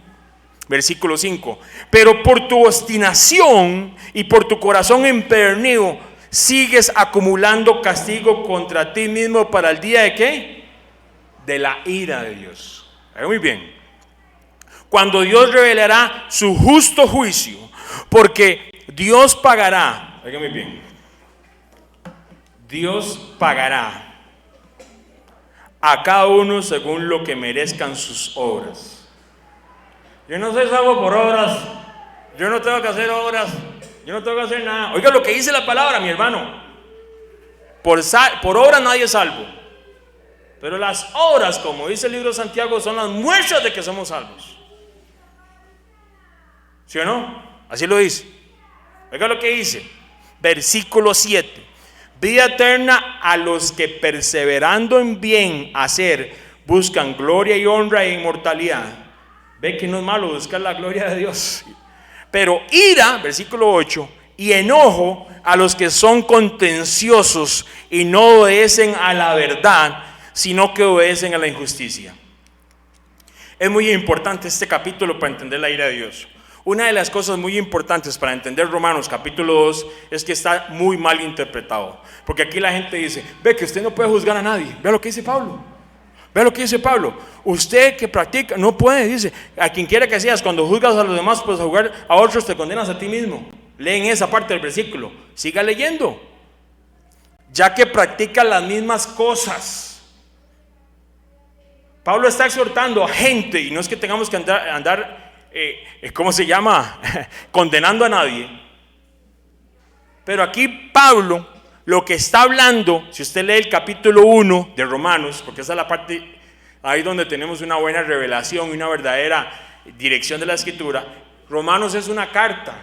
Versículo 5. Pero por tu obstinación y por tu corazón empedernido, sigues acumulando castigo contra ti mismo para el día de ¿qué? De la ira de Dios. Muy bien. Cuando Dios revelará su justo juicio, porque Dios pagará, oigan muy bien, Dios pagará a cada uno según lo que merezcan sus obras. Yo no soy salvo por obras, yo no tengo que hacer obras, yo no tengo que hacer nada. Oiga lo que dice la palabra, mi hermano. Por obras nadie es salvo, pero las obras, como dice el libro de Santiago, son las muestras de que somos salvos. ¿Sí o no? Así lo dice. Oiga lo que dice, versículo 7. Vida eterna a los que perseverando en bien hacer buscan gloria y honra e inmortalidad. Ve que no es malo buscar la gloria de Dios. Pero ira, versículo 8, y enojo a los que son contenciosos y no obedecen a la verdad, sino que obedecen a la injusticia. Es muy importante este capítulo para entender la ira de Dios. Una de las cosas muy importantes para entender Romanos capítulo 2 es que está muy mal interpretado. Porque aquí la gente dice, ve que usted no puede juzgar a nadie. Vea lo que dice Pablo. Vea lo que dice Pablo. Usted que practica, no puede, dice, a quien quiera que seas, cuando juzgas a los demás, pues a juzgar a otros te condenas a ti mismo. Leen esa parte del versículo. Siga leyendo. Ya que practica las mismas cosas. Pablo está exhortando a gente, y no es que tengamos que andar ¿cómo se llama? Condenando a nadie. Pero aquí Pablo lo que está hablando, si usted lee el capítulo 1 de Romanos, porque esa es la parte ahí donde tenemos una buena revelación y una verdadera dirección de la escritura. Romanos es una carta.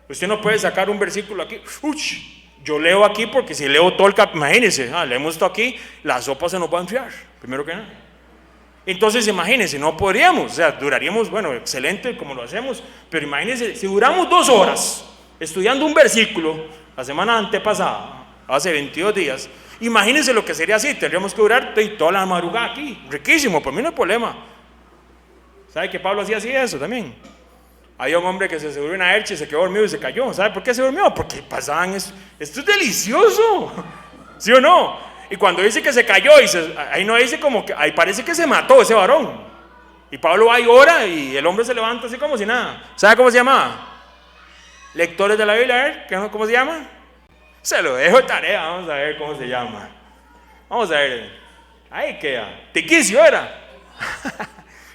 Usted no puede sacar un versículo aquí. Yo leo aquí porque si leo todo el capítulo, imagínense, leemos esto aquí, la sopa se nos va a enfriar, primero que nada. Entonces imagínense, no podríamos, o sea, duraríamos, bueno, excelente como lo hacemos, pero imagínense, si duramos 2 horas estudiando un versículo, la semana antepasada, hace 22 días, imagínense lo que sería así, tendríamos que durar toda la madrugada aquí, riquísimo, por mí no hay problema. ¿Sabe que Pablo hacía así eso también? Había un hombre que se subió en una hercha y se quedó dormido y se cayó. ¿Sabe por qué se durmió? Porque pasaban esto es delicioso, ¿sí o no? Y cuando dice que se cayó, ahí no dice como que, ahí parece que se mató ese varón. Y Pablo va y ora y el hombre se levanta así como si nada. ¿Sabe cómo se llamaba? Lectores de la Biblia, ¿cómo se llama? Se lo dejo de tarea, vamos a ver cómo se llama. Vamos a ver. Ahí queda. Tiquicio era.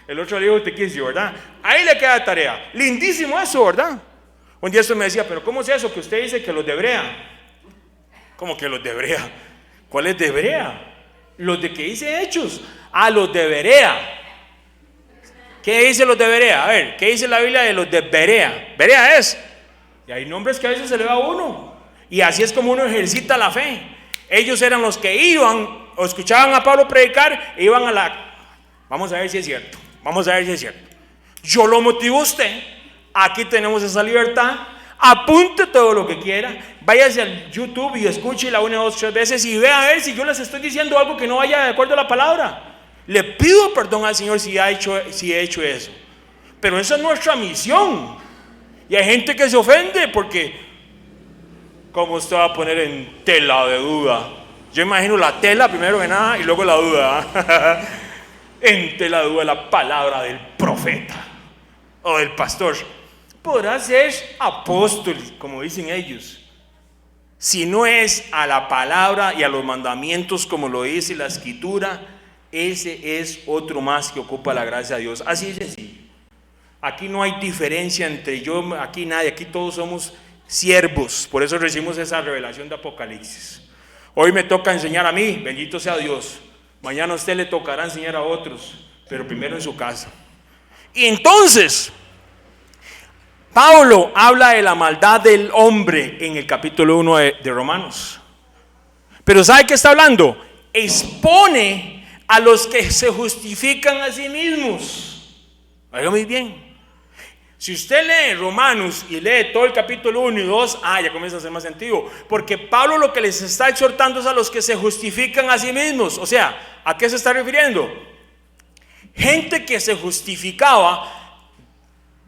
El otro le dijo Tiquicio, ¿verdad? Ahí le queda tarea. Lindísimo eso, ¿verdad? Un día esto me decía, pero ¿cómo es eso que usted dice que los de Hebrea? ¿Cómo que los de Hebrea? ¿Cuáles de Berea? Los de que dice Hechos. Los de Berea. ¿Qué dice los de Berea? A ver, ¿qué dice la Biblia de los de Berea? Berea es. Y hay nombres que a veces se le va a uno. Y así es como uno ejercita la fe. Ellos eran los que iban o escuchaban a Pablo predicar e iban a la... Vamos a ver si es cierto. Vamos a ver si es cierto. Yo lo motivo a usted. Aquí tenemos esa libertad. Apunte todo lo que quiera, váyase al YouTube y escúchela 1, 2, 3 veces y vea a ver si yo les estoy diciendo algo que no vaya de acuerdo a la palabra. Le pido perdón al Señor si he hecho eso, pero esa es nuestra misión. Y hay gente que se ofende porque ¿cómo usted va a poner en tela de duda? Yo imagino la tela primero que nada y luego la duda. En tela de duda la palabra del profeta o del pastor. Podrá ser apóstol, como dicen ellos, si no es a la palabra y a los mandamientos como lo dice la escritura. Ese es otro más que ocupa la gracia de Dios. Así es sencillo. Aquí no hay diferencia entre yo, aquí nadie, aquí todos somos siervos. Por eso recibimos esa revelación de Apocalipsis. Hoy me toca enseñar a mí, bendito sea Dios. Mañana a usted le tocará enseñar a otros, pero primero en su casa. Y entonces Pablo habla de la maldad del hombre en el capítulo 1 de Romanos. Pero ¿sabe qué está hablando? expone a los que se justifican a sí mismos. Oiga muy bien. Si usted lee Romanos y lee todo el capítulo 1 y 2, ya comienza a hacer más sentido. Porque Pablo lo que les está exhortando es a los que se justifican a sí mismos. O sea, ¿a qué se está refiriendo? Gente que se justificaba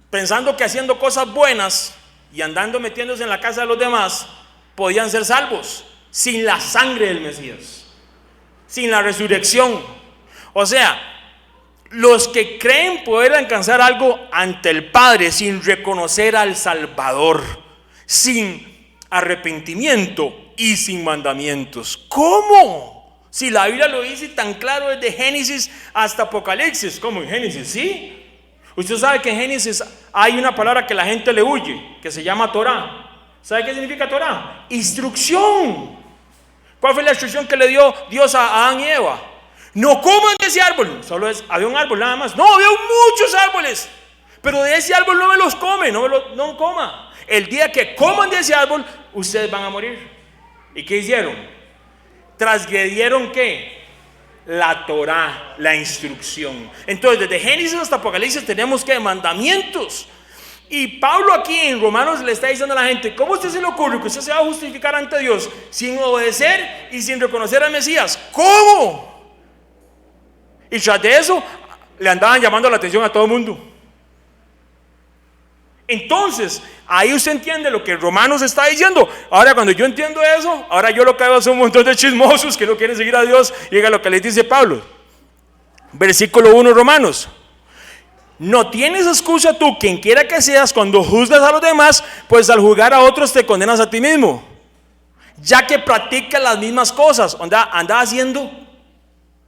pensando que haciendo cosas buenas y andando metiéndose en la casa de los demás podían ser salvos sin la sangre del Mesías, sin la resurrección. O sea, los que creen poder alcanzar algo ante el Padre sin reconocer al Salvador, sin arrepentimiento y sin mandamientos. ¿Cómo? Si la Biblia lo dice tan claro desde Génesis hasta Apocalipsis. ¿Cómo en Génesis? ¿Sí? Usted sabe que en Génesis hay una palabra que la gente le huye, que se llama Torah. ¿Sabe qué significa Torah? Instrucción. ¿Cuál fue la instrucción que le dio Dios a Adán y Eva? No coman de ese árbol. Solo había un árbol nada más. No, había muchos árboles. Pero de ese árbol no me los come, no coma. El día que coman de ese árbol, ustedes van a morir. ¿Y qué hicieron? Transgredieron ¿qué? La Torah, la instrucción. Entonces, desde Génesis hasta Apocalipsis tenemos que mandamientos. Y Pablo aquí en Romanos le está diciendo a la gente: ¿cómo a usted se le ocurre que usted se va a justificar ante Dios sin obedecer y sin reconocer al Mesías? ¿Cómo? Y tras de eso le andaban llamando la atención a todo el mundo. Entonces, ahí usted entiende lo que Romanos está diciendo. Ahora, cuando yo entiendo eso, ahora yo lo que hago es un montón de chismosos que no quieren seguir a Dios. Y oiga lo que les dice Pablo. Versículo 1, Romanos. No tienes excusa tú, quien quiera que seas, cuando juzgas a los demás, pues al juzgar a otros te condenas a ti mismo, ya que practicas las mismas cosas. Andaba haciendo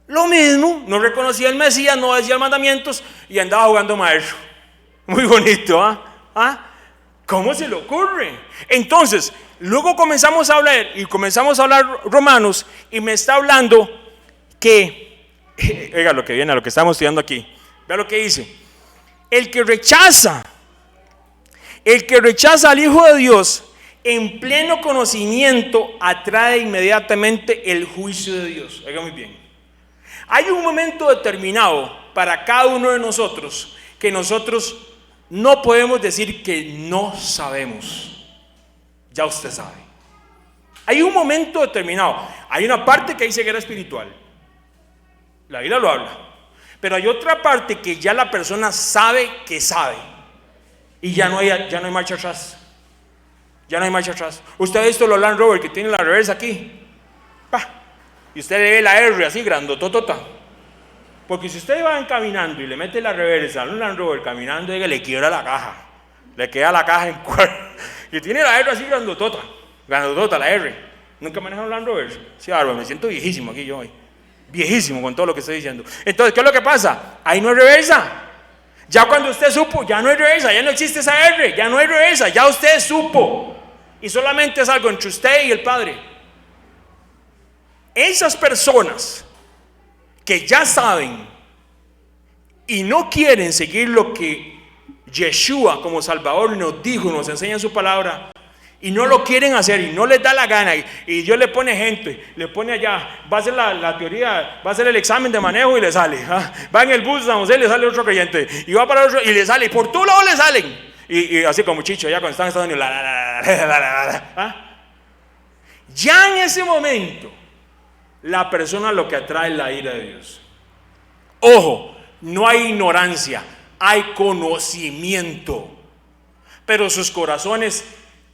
lo mismo, no reconocía al Mesías, no decía mandamientos y andaba jugando maestro. Muy bonito, ¿cómo se le ocurre? Entonces, luego comenzamos a hablar Romanos, y me está hablando que, oiga lo que viene, a lo que estamos estudiando aquí. Vea lo que dice: el que rechaza al Hijo de Dios en pleno conocimiento atrae inmediatamente el juicio de Dios. Oiga muy bien. Hay un momento determinado para cada uno de nosotros que nosotros no podemos decir que no sabemos. Ya usted sabe. Hay un momento determinado. Hay una parte que hay ceguera espiritual. La Biblia lo habla. Pero hay otra parte que ya la persona sabe que sabe. Y ya no hay marcha atrás. Ya no hay marcha atrás. Usted ha visto los Land Rover que tienen la reversa aquí. Y usted le ve la R así grandototota. Porque si usted va caminando y le mete la reversa a un Land Rover caminando, le quiebra la caja. Le queda la caja en cuatro. Y tiene la R así grandotota la R. ¿Nunca manejaron un Land Rover? Sí, bárbaro, me siento viejísimo aquí yo hoy. Viejísimo con todo lo que estoy diciendo. Entonces, ¿qué es lo que pasa? Ahí no hay reversa. Ya cuando usted supo, ya no hay reversa, ya no existe esa R, ya no hay reversa, ya usted supo. Y solamente es algo entre usted y el Padre. Esas personas que ya saben y no quieren seguir lo que Yeshua como Salvador nos dijo, nos enseña en su palabra, y no lo quieren hacer y no les da la gana, y Dios le pone gente, le pone allá, va a hacer la teoría, va a hacer el examen de manejo y le sale, va en el bus San José y le sale otro creyente, y va para otro y le sale, y por todo lado le salen, y así como Chicho allá cuando están en Estados Unidos, ya en ese momento la persona lo que atrae es la ira de Dios. Ojo, no hay ignorancia, hay conocimiento, pero sus corazones,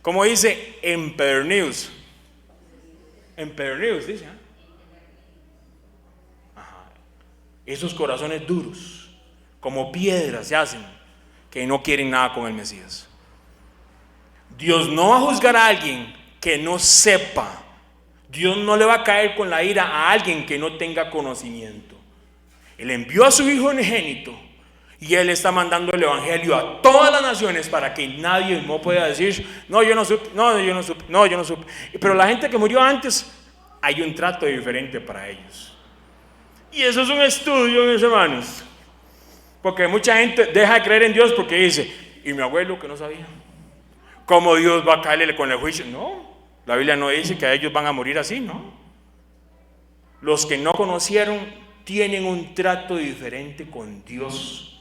como dice, empedernidos, dice, esos corazones duros, como piedras se hacen, que no quieren nada con el Mesías. Dios no va a juzgar a alguien que no sepa. Dios no le va a caer con la ira a alguien que no tenga conocimiento. Él envió a su Hijo unigénito y Él está mandando el Evangelio a todas las naciones para que nadie no pueda decir: no, yo no supe, no, yo no supe, no, yo no supe. Pero la gente que murió antes, hay un trato diferente para ellos. Y eso es un estudio, mis hermanos. Porque mucha gente deja de creer en Dios porque dice: ¿y mi abuelo que no sabía? ¿Cómo Dios va a caerle con el juicio? No, la Biblia no dice que a ellos van a morir así, ¿no? los que no conocieron tienen un trato diferente con Dios.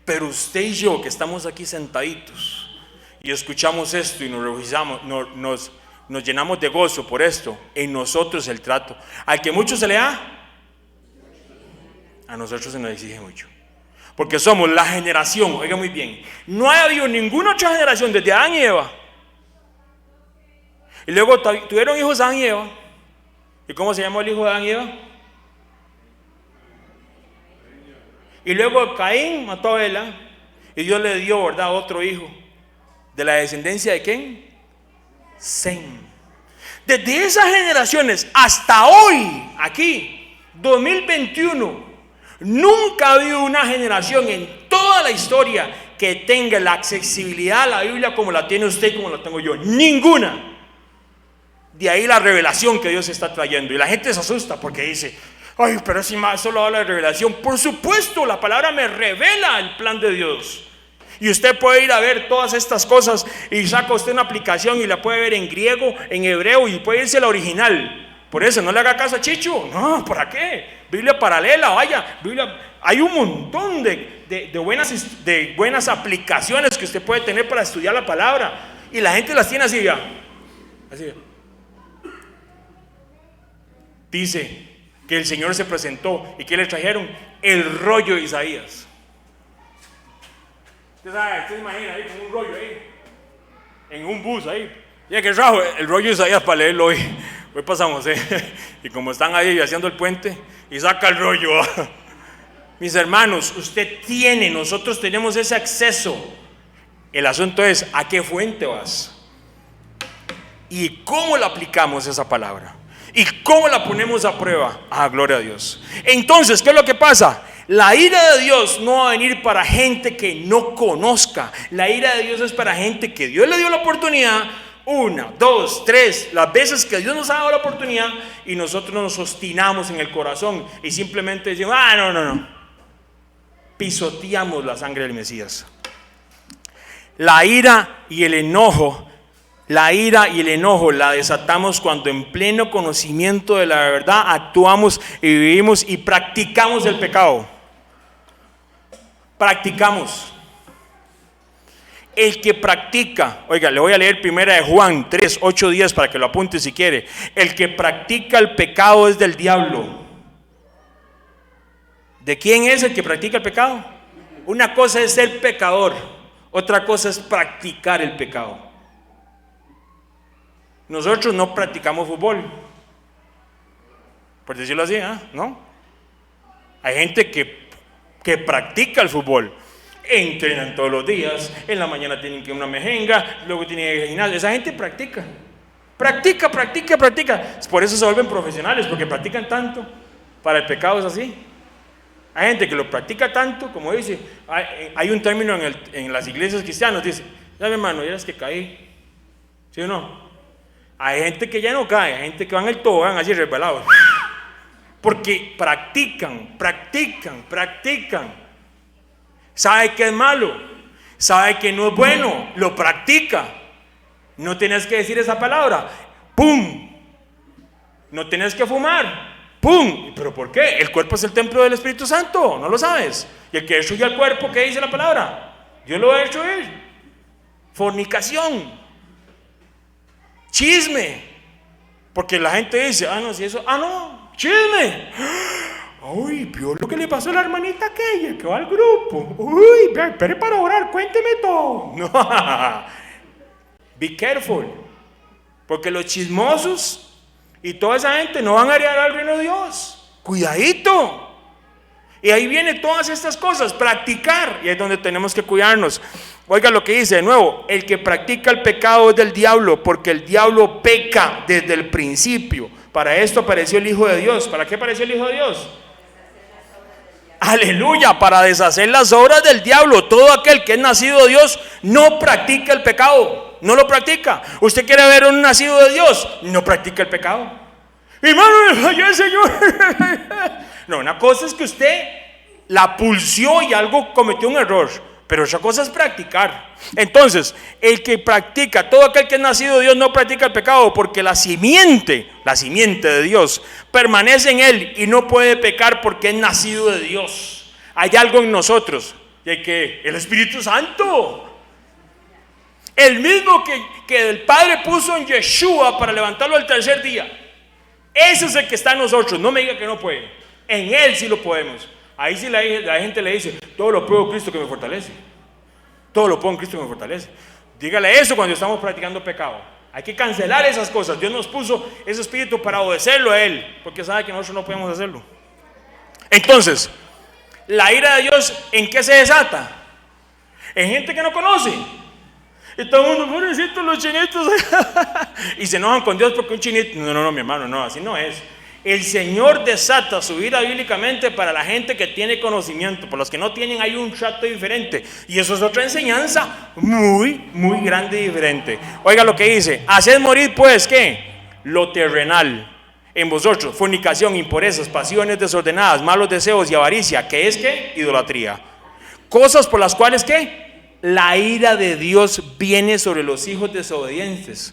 Pero usted y yo, que estamos aquí sentaditos y escuchamos esto y nos regocijamos, nos llenamos de gozo por esto, en nosotros el trato. Al que mucho se le da, a nosotros se nos exige mucho. Porque somos la generación, oiga muy bien, no ha habido ninguna otra generación desde Adán y Eva. Y luego tuvieron hijos Adán y Eva. ¿Y cómo se llamó el hijo de Adán y Eva? Y luego Caín mató a Abel, y Dios le dio, ¿verdad?, otro hijo. ¿De la descendencia de quién? Sem. Desde esas generaciones hasta hoy, aquí, 2021, nunca ha habido una generación en toda la historia que tenga la accesibilidad a la Biblia como la tiene usted y como la tengo yo. Ninguna. De ahí la revelación que Dios está trayendo. Y la gente se asusta porque dice: ay, pero si más solo habla de revelación. Por supuesto, la palabra me revela el plan de Dios. Y usted puede ir a ver todas estas cosas y saca usted una aplicación y la puede ver en griego, en hebreo, y puede irse a la original. Por eso no le haga caso a Chicho. No, ¿para qué? Biblia paralela, vaya. Hay un montón de buenas aplicaciones que usted puede tener para estudiar la palabra. Y la gente las tiene así ya. Así. Dice que el Señor se presentó y que le trajeron el rollo de Isaías. Usted se imagina ahí con un rollo ahí, en un bus ahí. Ya que trajo el rollo de Isaías para leerlo hoy. Hoy pasamos, y como están ahí haciendo el puente, y saca el rollo. Mis hermanos, nosotros tenemos ese acceso. El asunto es: ¿a qué fuente vas? ¿Y cómo la aplicamos esa palabra? ¿Y cómo la ponemos a prueba? Gloria a Dios. Entonces, ¿qué es lo que pasa? La ira de Dios no va a venir para gente que no conozca. La ira de Dios es para gente que Dios le dio la oportunidad, 1, 2, 3, las veces que Dios nos ha dado la oportunidad, y nosotros nos obstinamos en el corazón y simplemente decimos: no. Pisoteamos la sangre del Mesías. La ira y el enojo la desatamos cuando en pleno conocimiento de la verdad actuamos y vivimos y practicamos el pecado. Practicamos. El que practica, oiga, le voy a leer primera de Juan 3, 8, 10 para que lo apunte si quiere. El que practica el pecado es del diablo. ¿De quién es el que practica el pecado? Una cosa es ser pecador, otra cosa es practicar el pecado. Nosotros no practicamos fútbol, por decirlo así, ¿no? Hay gente que practica el fútbol. Entrenan todos los días, en la mañana tienen que ir a una mejenga, luego tienen que ir al gimnasio. Esa gente practica. Por eso se vuelven profesionales, porque practican tanto. Para el pecado es así. Hay gente que lo practica tanto, como dice, hay un término en las iglesias cristianas, dice: ya mi hermano, ya es que caí. ¿Sí o no? Hay gente que ya no cae, hay gente que van el tobogán así resbalados. Porque practican. Sabe que es malo, sabe que no es bueno, lo practica. No tienes que decir esa palabra, ¡pum! No tienes que fumar, ¡pum! ¿Pero por qué? El cuerpo es el templo del Espíritu Santo, ¿no lo sabes? Y el que destruye al cuerpo, ¿qué dice la palabra? Dios lo ha hecho él. Fornicación, chisme, porque la gente dice: chisme. Uy, vio lo que le pasó a la hermanita aquella que va al grupo. Uy, espere para orar, cuénteme todo. No, be careful, porque los chismosos y toda esa gente no van a heredar al reino de Dios. Cuidadito. Y ahí vienen todas estas cosas, practicar, y es donde tenemos que cuidarnos. Oiga lo que dice de nuevo: el que practica el pecado es del diablo, porque el diablo peca desde el principio. Para esto apareció el Hijo de Dios. ¿Para qué apareció el Hijo de Dios? Aleluya, para deshacer las obras del diablo. Todo aquel que es nacido de Dios no practica el pecado, no lo practica. ¿Usted quiere ver un nacido de Dios? No practica el pecado. Hermano, yo el Señor. No, una cosa es que usted la pulsió y algo cometió un error, pero otra cosa es practicar. Entonces, el que practica, todo aquel que es nacido de Dios no practica el pecado, porque la simiente de Dios permanece en él y no puede pecar porque es nacido de Dios. Hay algo en nosotros, de que el Espíritu Santo, el mismo que el Padre puso en Yeshua para levantarlo al tercer día, ese es el que está en nosotros. No me diga que no puede, en él sí lo podemos. Ahí sí la gente le dice, todo lo puedo en Cristo que me fortalece. Todo lo puedo en Cristo que me fortalece. Dígale eso cuando estamos practicando pecado. Hay que cancelar esas cosas. Dios nos puso ese espíritu para obedecerlo a Él, porque sabe que nosotros no podemos hacerlo. Entonces, la ira de Dios, ¿en qué se desata? En gente que no conoce. Y todo el mundo, pobrecito los chinitos. Y se enojan con Dios porque un chinito. No, mi hermano, no, así no es. El Señor desata su ira bíblicamente para la gente que tiene conocimiento. Por los que no tienen, hay un trato diferente. Y eso es otra enseñanza muy grande y diferente. Oiga lo que dice: haced morir pues, ¿qué? Lo terrenal en vosotros: fornicación, impurezas, pasiones desordenadas, malos deseos y avaricia, que es, ¿qué? Idolatría. Cosas por las cuales, ¿qué? La ira de Dios viene sobre los hijos desobedientes.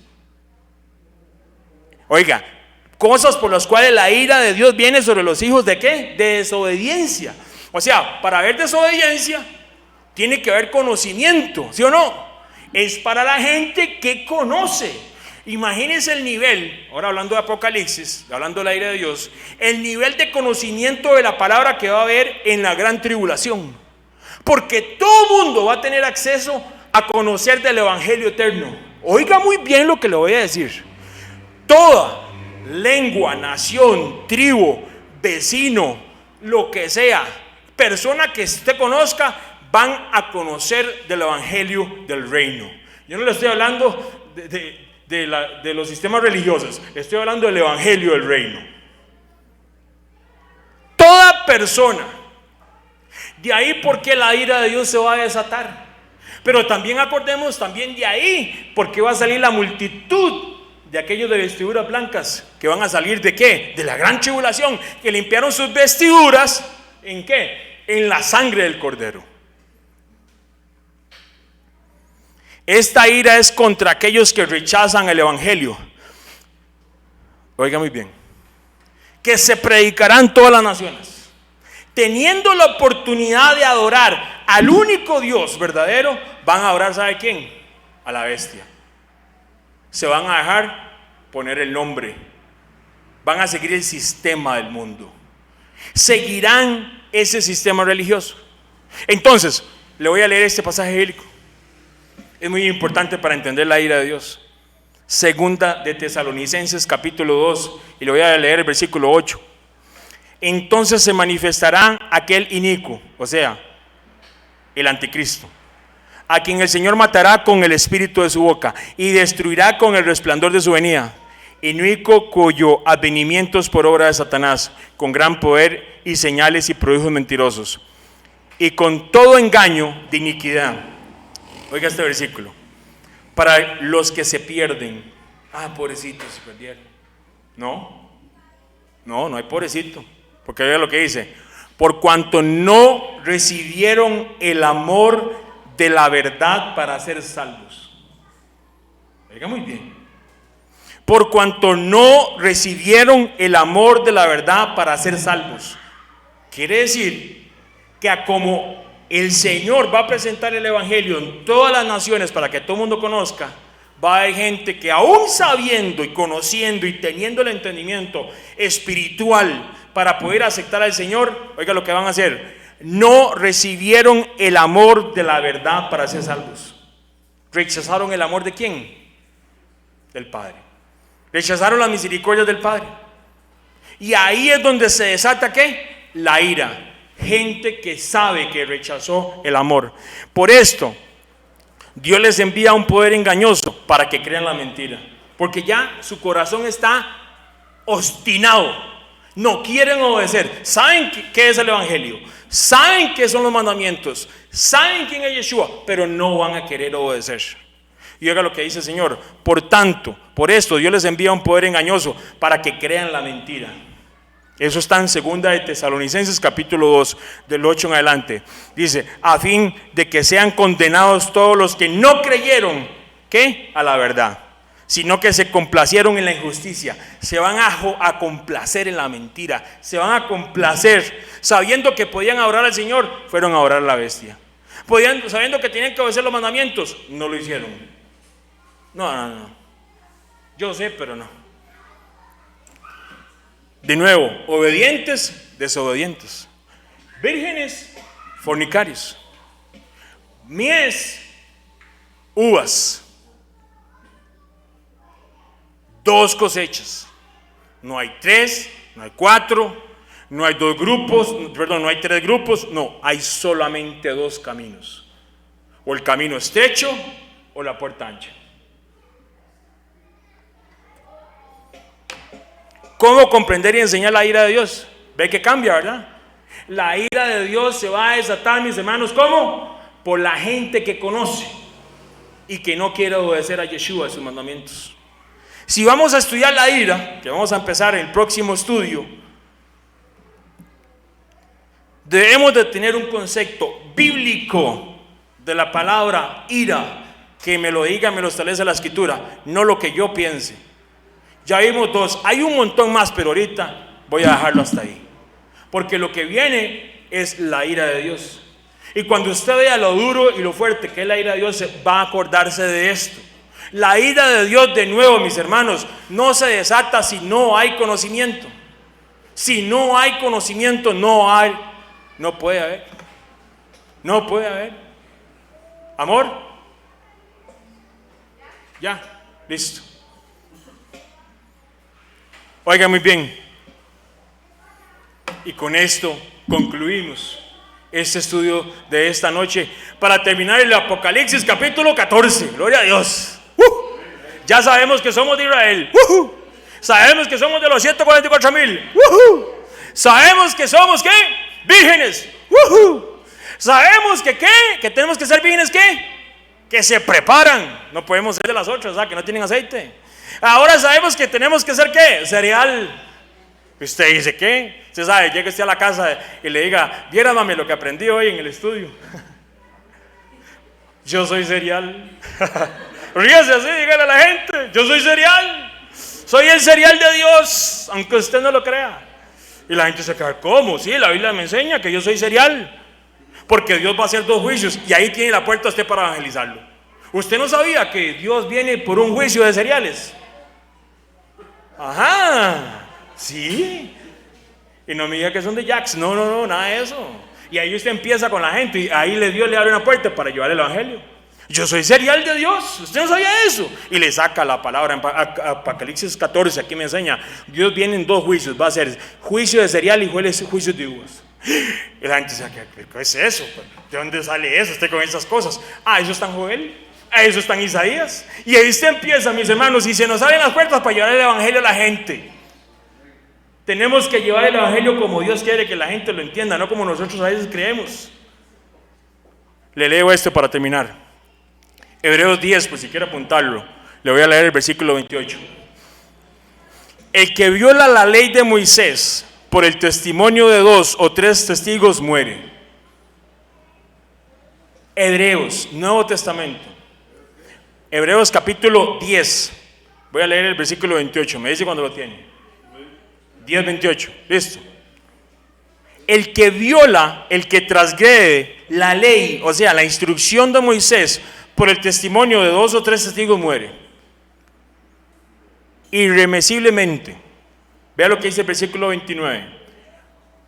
Oiga, cosas por las cuales la ira de Dios viene sobre los hijos de ¿qué? De desobediencia. O sea, para haber desobediencia tiene que haber conocimiento, ¿sí o no? Es para la gente que conoce. Imagínense el nivel, ahora hablando de Apocalipsis, hablando de la ira de Dios, el nivel de conocimiento de la palabra que va a haber en la gran tribulación. Porque todo mundo va a tener acceso a conocer del evangelio eterno. Oiga muy bien lo que le voy a decir. Toda lengua, nación, tribu, vecino, lo que sea, persona que usted conozca, van a conocer del evangelio del reino. Yo no le estoy hablando de los sistemas religiosos, estoy hablando del evangelio del reino. Toda persona. De ahí porque la ira de Dios se va a desatar. Pero también acordemos también de ahí porque va a salir la multitud de aquellos de vestiduras blancas que van a salir ¿de qué? De la gran tribulación, que limpiaron sus vestiduras ¿en qué? En la sangre del Cordero. Esta ira es contra aquellos que rechazan el evangelio. Oiga muy bien, que se predicarán todas las naciones, teniendo la oportunidad de adorar al único Dios verdadero. Van a adorar, ¿sabe quién? A la bestia. Se van a dejar poner el nombre, van a seguir el sistema del mundo, seguirán ese sistema religioso. Entonces, le voy a leer este pasaje bíblico, es muy importante para entender la ira de Dios. Segunda de Tesalonicenses capítulo 2, y le voy a leer el versículo 8. Entonces se manifestará aquel inicuo, o sea, el anticristo, a quien el Señor matará con el espíritu de su boca y destruirá con el resplandor de su venida. Inicuo cuyo advenimiento es por obra de Satanás, con gran poder y señales y prodigios mentirosos, y con todo engaño de iniquidad. Oiga este versículo: para los que se pierden. Pobrecitos se perdieron. No hay pobrecito, porque oiga lo que dice: por cuanto no recibieron el amor de la verdad para ser salvos. Oiga muy bien. Por cuanto no recibieron el amor de la verdad para ser salvos. Quiere decir que como el Señor va a presentar el evangelio en todas las naciones para que todo el mundo conozca, va a haber gente que aún sabiendo y conociendo y teniendo el entendimiento espiritual para poder aceptar al Señor, oiga lo que van a hacer: no recibieron el amor de la verdad para ser salvos. Rechazaron el amor de ¿quién? Del Padre. Rechazaron las misericordias del Padre. Y ahí es donde se desata ¿qué? La ira. Gente que sabe que rechazó el amor. Por esto Dios les envía un poder engañoso para que crean la mentira, porque ya su corazón está obstinado, no quieren obedecer. Saben qué es el evangelio, saben qué son los mandamientos, saben quién es Yeshua, pero no van a querer obedecer. Y oiga lo que dice el Señor: por tanto, por esto Dios les envía un poder engañoso para que crean la mentira. Eso está en segunda de Tesalonicenses capítulo 2, del 8 en adelante. Dice, a fin de que sean condenados todos los que no creyeron, ¿qué? A la verdad, sino que se complacieron en la injusticia. Se van a complacer en la mentira, se van a complacer, sabiendo que podían adorar al Señor, fueron a adorar a la bestia. Sabiendo que tenían que obedecer los mandamientos, no lo hicieron. No. Yo sé, pero no. De nuevo, obedientes, desobedientes. Vírgenes, fornicarios. Mies, uvas. 2 cosechas. No hay 3, no hay 4, no hay 2 grupos, perdón, no hay 3 grupos, no, hay solamente 2 caminos. O el camino estrecho o la puerta ancha. ¿Cómo comprender y enseñar la ira de Dios? Ve que cambia, ¿verdad? La ira de Dios se va a desatar, mis hermanos, ¿cómo? Por la gente que conoce y que no quiere obedecer a Yeshua, a sus mandamientos. Si vamos a estudiar la ira, que vamos a empezar en el próximo estudio, debemos de tener un concepto bíblico de la palabra ira, que me lo diga, me lo establece la escritura, no lo que yo piense. Ya vimos 2, hay un montón más, pero ahorita voy a dejarlo hasta ahí, porque lo que viene es la ira de Dios. Y cuando usted vea lo duro y lo fuerte que es la ira de Dios, va a acordarse de esto. La ira de Dios, de nuevo, mis hermanos, no se desata si no hay conocimiento. Si no hay conocimiento, no puede haber. No puede haber. Amor. Ya, listo. Oiga muy bien. Y con esto concluimos este estudio de esta noche para terminar el Apocalipsis capítulo 14. Gloria a Dios. Ya sabemos que somos de Israel. Sabemos que somos de los 144,000. Sabemos que somos ¿qué? Vírgenes. Sabemos que ¿qué? Que tenemos que ser vírgenes ¿qué? Que se preparan. No podemos ser de las otras, ¿sabes? Que no tienen aceite. Ahora sabemos que tenemos que ser ¿qué? Cereal. Usted dice ¿qué? Usted sabe, llega usted a la casa y le diga, viera mami lo que aprendí hoy en el estudio. Yo soy cereal. Ríase así, dígale a la gente, yo soy cereal. Soy el cereal de Dios, aunque usted no lo crea. Y la gente se queda, ¿cómo? Sí, la Biblia me enseña que yo soy cereal. Porque Dios va a hacer 2 juicios y ahí tiene la puerta usted para evangelizarlo. ¿Usted no sabía que Dios viene por un juicio de cereales? Ajá, sí. Y no me diga que son de Jax, no, nada de eso. Y ahí usted empieza con la gente y ahí Dios le abre una puerta para llevar el evangelio. Yo soy cereal de Dios, usted no sabía eso. Y le saca la palabra en Apocalipsis 14, aquí me enseña. Dios viene en 2 juicios, va a ser juicio de cereal y juicio de uvas. Y la gente dice, ¿qué es eso? ¿De dónde sale eso? Usted con esas cosas. Eso está en Joel, eso está en Isaías. Y ahí usted empieza, mis hermanos, y se nos abren las puertas para llevar el evangelio a la gente. Tenemos que llevar el evangelio como Dios quiere que la gente lo entienda, no como nosotros a veces creemos. Le leo esto para terminar. Hebreos 10, pues si quiere apuntarlo, le voy a leer el versículo 28. El que viola la ley de Moisés por el testimonio de 2 o 3 testigos muere. Hebreos, Nuevo Testamento. Hebreos capítulo 10. Voy a leer el versículo 28, me dice cuando lo tiene. 10, 28, listo. El que viola, el que transgrede la ley, o sea, la instrucción de Moisés, por el testimonio de 2 o 3 testigos muere. Irremisiblemente. Vea lo que dice el versículo 29.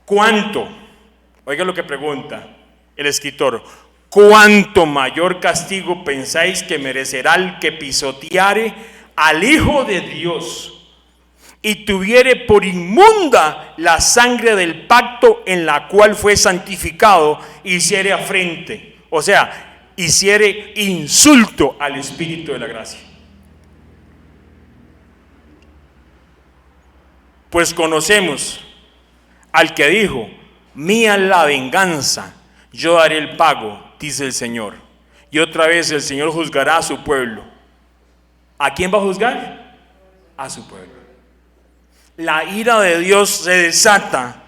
¿Cuánto? Oiga lo que pregunta el escritor. ¿Cuánto mayor castigo pensáis que merecerá el que pisoteare al Hijo de Dios y tuviere por inmunda la sangre del pacto en la cual fue santificado y hiciere afrente? O sea, hiciere insulto al Espíritu de la gracia. Pues conocemos al que dijo, mía la venganza, yo daré el pago, dice el Señor. Y otra vez el Señor juzgará a su pueblo. ¿A quién va a juzgar? A su pueblo. la ira de Dios se desata.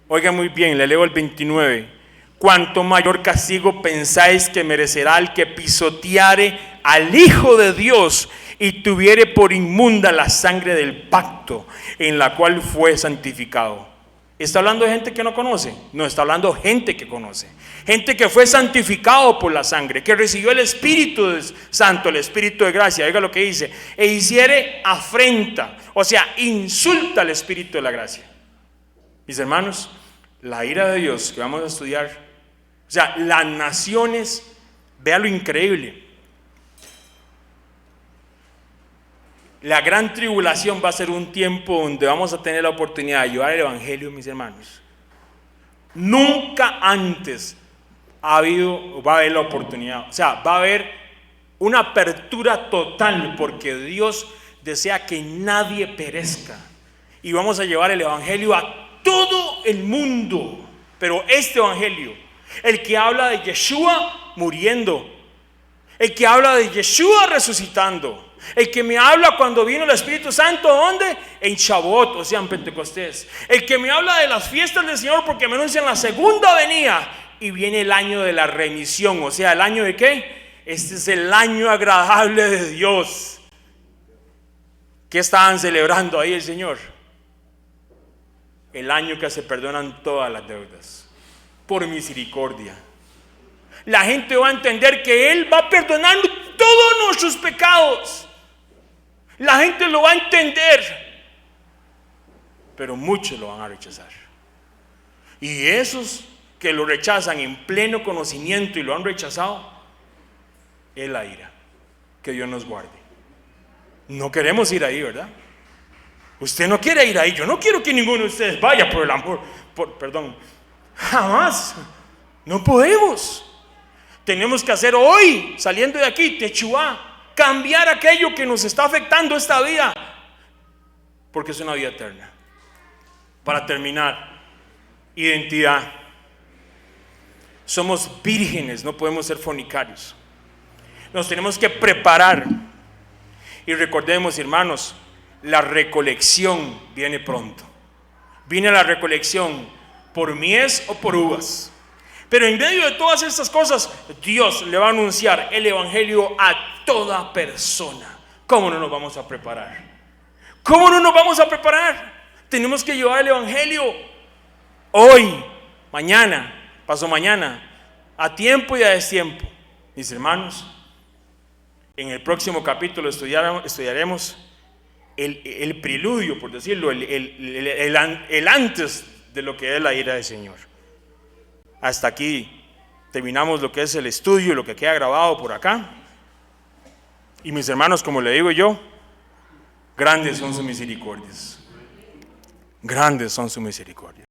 Oiga muy bien, le leo el 29. ¿Cuánto mayor castigo pensáis que merecerá el que pisoteare al Hijo de Dios y tuviere por inmunda la sangre del pacto en la cual fue santificado? ¿Está hablando de gente que no conoce? No, está hablando de gente que conoce. Gente que fue santificado por la sangre, que recibió el Espíritu Santo, el Espíritu de gracia. Oiga lo que dice: e hiciere afrenta, o sea, insulta al Espíritu de la gracia. Mis hermanos, la ira de Dios que vamos a estudiar, o sea, las naciones, vea lo increíble. La gran tribulación va a ser un tiempo donde vamos a tener la oportunidad de llevar el Evangelio, mis hermanos. Nunca antes va a haber la oportunidad. O sea, va a haber una apertura total, porque Dios desea que nadie perezca. Y vamos a llevar el Evangelio a todo el mundo. Pero este Evangelio, el que habla de Yeshua muriendo, el que habla de Yeshua resucitando, el que me habla cuando vino el Espíritu Santo, ¿dónde? En Shavuot, o sea, en Pentecostés. El que me habla de las fiestas del Señor, porque me anuncian la segunda venida. Y viene el año de la remisión, o sea, ¿el año de qué? Este es el año agradable de Dios. ¿Qué estaban celebrando ahí el Señor? El año que se perdonan todas las deudas, por misericordia. La gente va a entender que Él va a perdonar todos nuestros pecados. La gente lo va a entender, pero muchos lo van a rechazar. Y esos que lo rechazan en pleno conocimiento y lo han rechazado, es la ira. Que Dios nos guarde. No queremos ir ahí, ¿verdad? Usted no quiere ir ahí. Yo no quiero que ninguno de ustedes vaya, por el amor, perdón. Jamás. No podemos. Tenemos que hacer hoy, saliendo de aquí, Techuvá, cambiar aquello que nos está afectando esta vida, porque es una vida eterna. Para terminar, identidad. Somos vírgenes, no podemos ser fornicarios. Nos tenemos que preparar. Y recordemos, hermanos, la recolección viene pronto. Viene la recolección por mies o por uvas. Pero en medio de todas estas cosas, Dios le va a anunciar el Evangelio a toda persona. ¿Cómo no nos vamos a preparar? ¿Cómo no nos vamos a preparar? Tenemos que llevar el Evangelio hoy, mañana, pasado mañana, a tiempo y a destiempo. Mis hermanos, en el próximo capítulo estudiaremos el preludio, por decirlo, el antes de lo que es la ira del Señor. Hasta aquí terminamos lo que es el estudio, lo que queda grabado por acá. Y mis hermanos, como le digo yo, grandes son sus misericordias. Grandes son sus misericordias.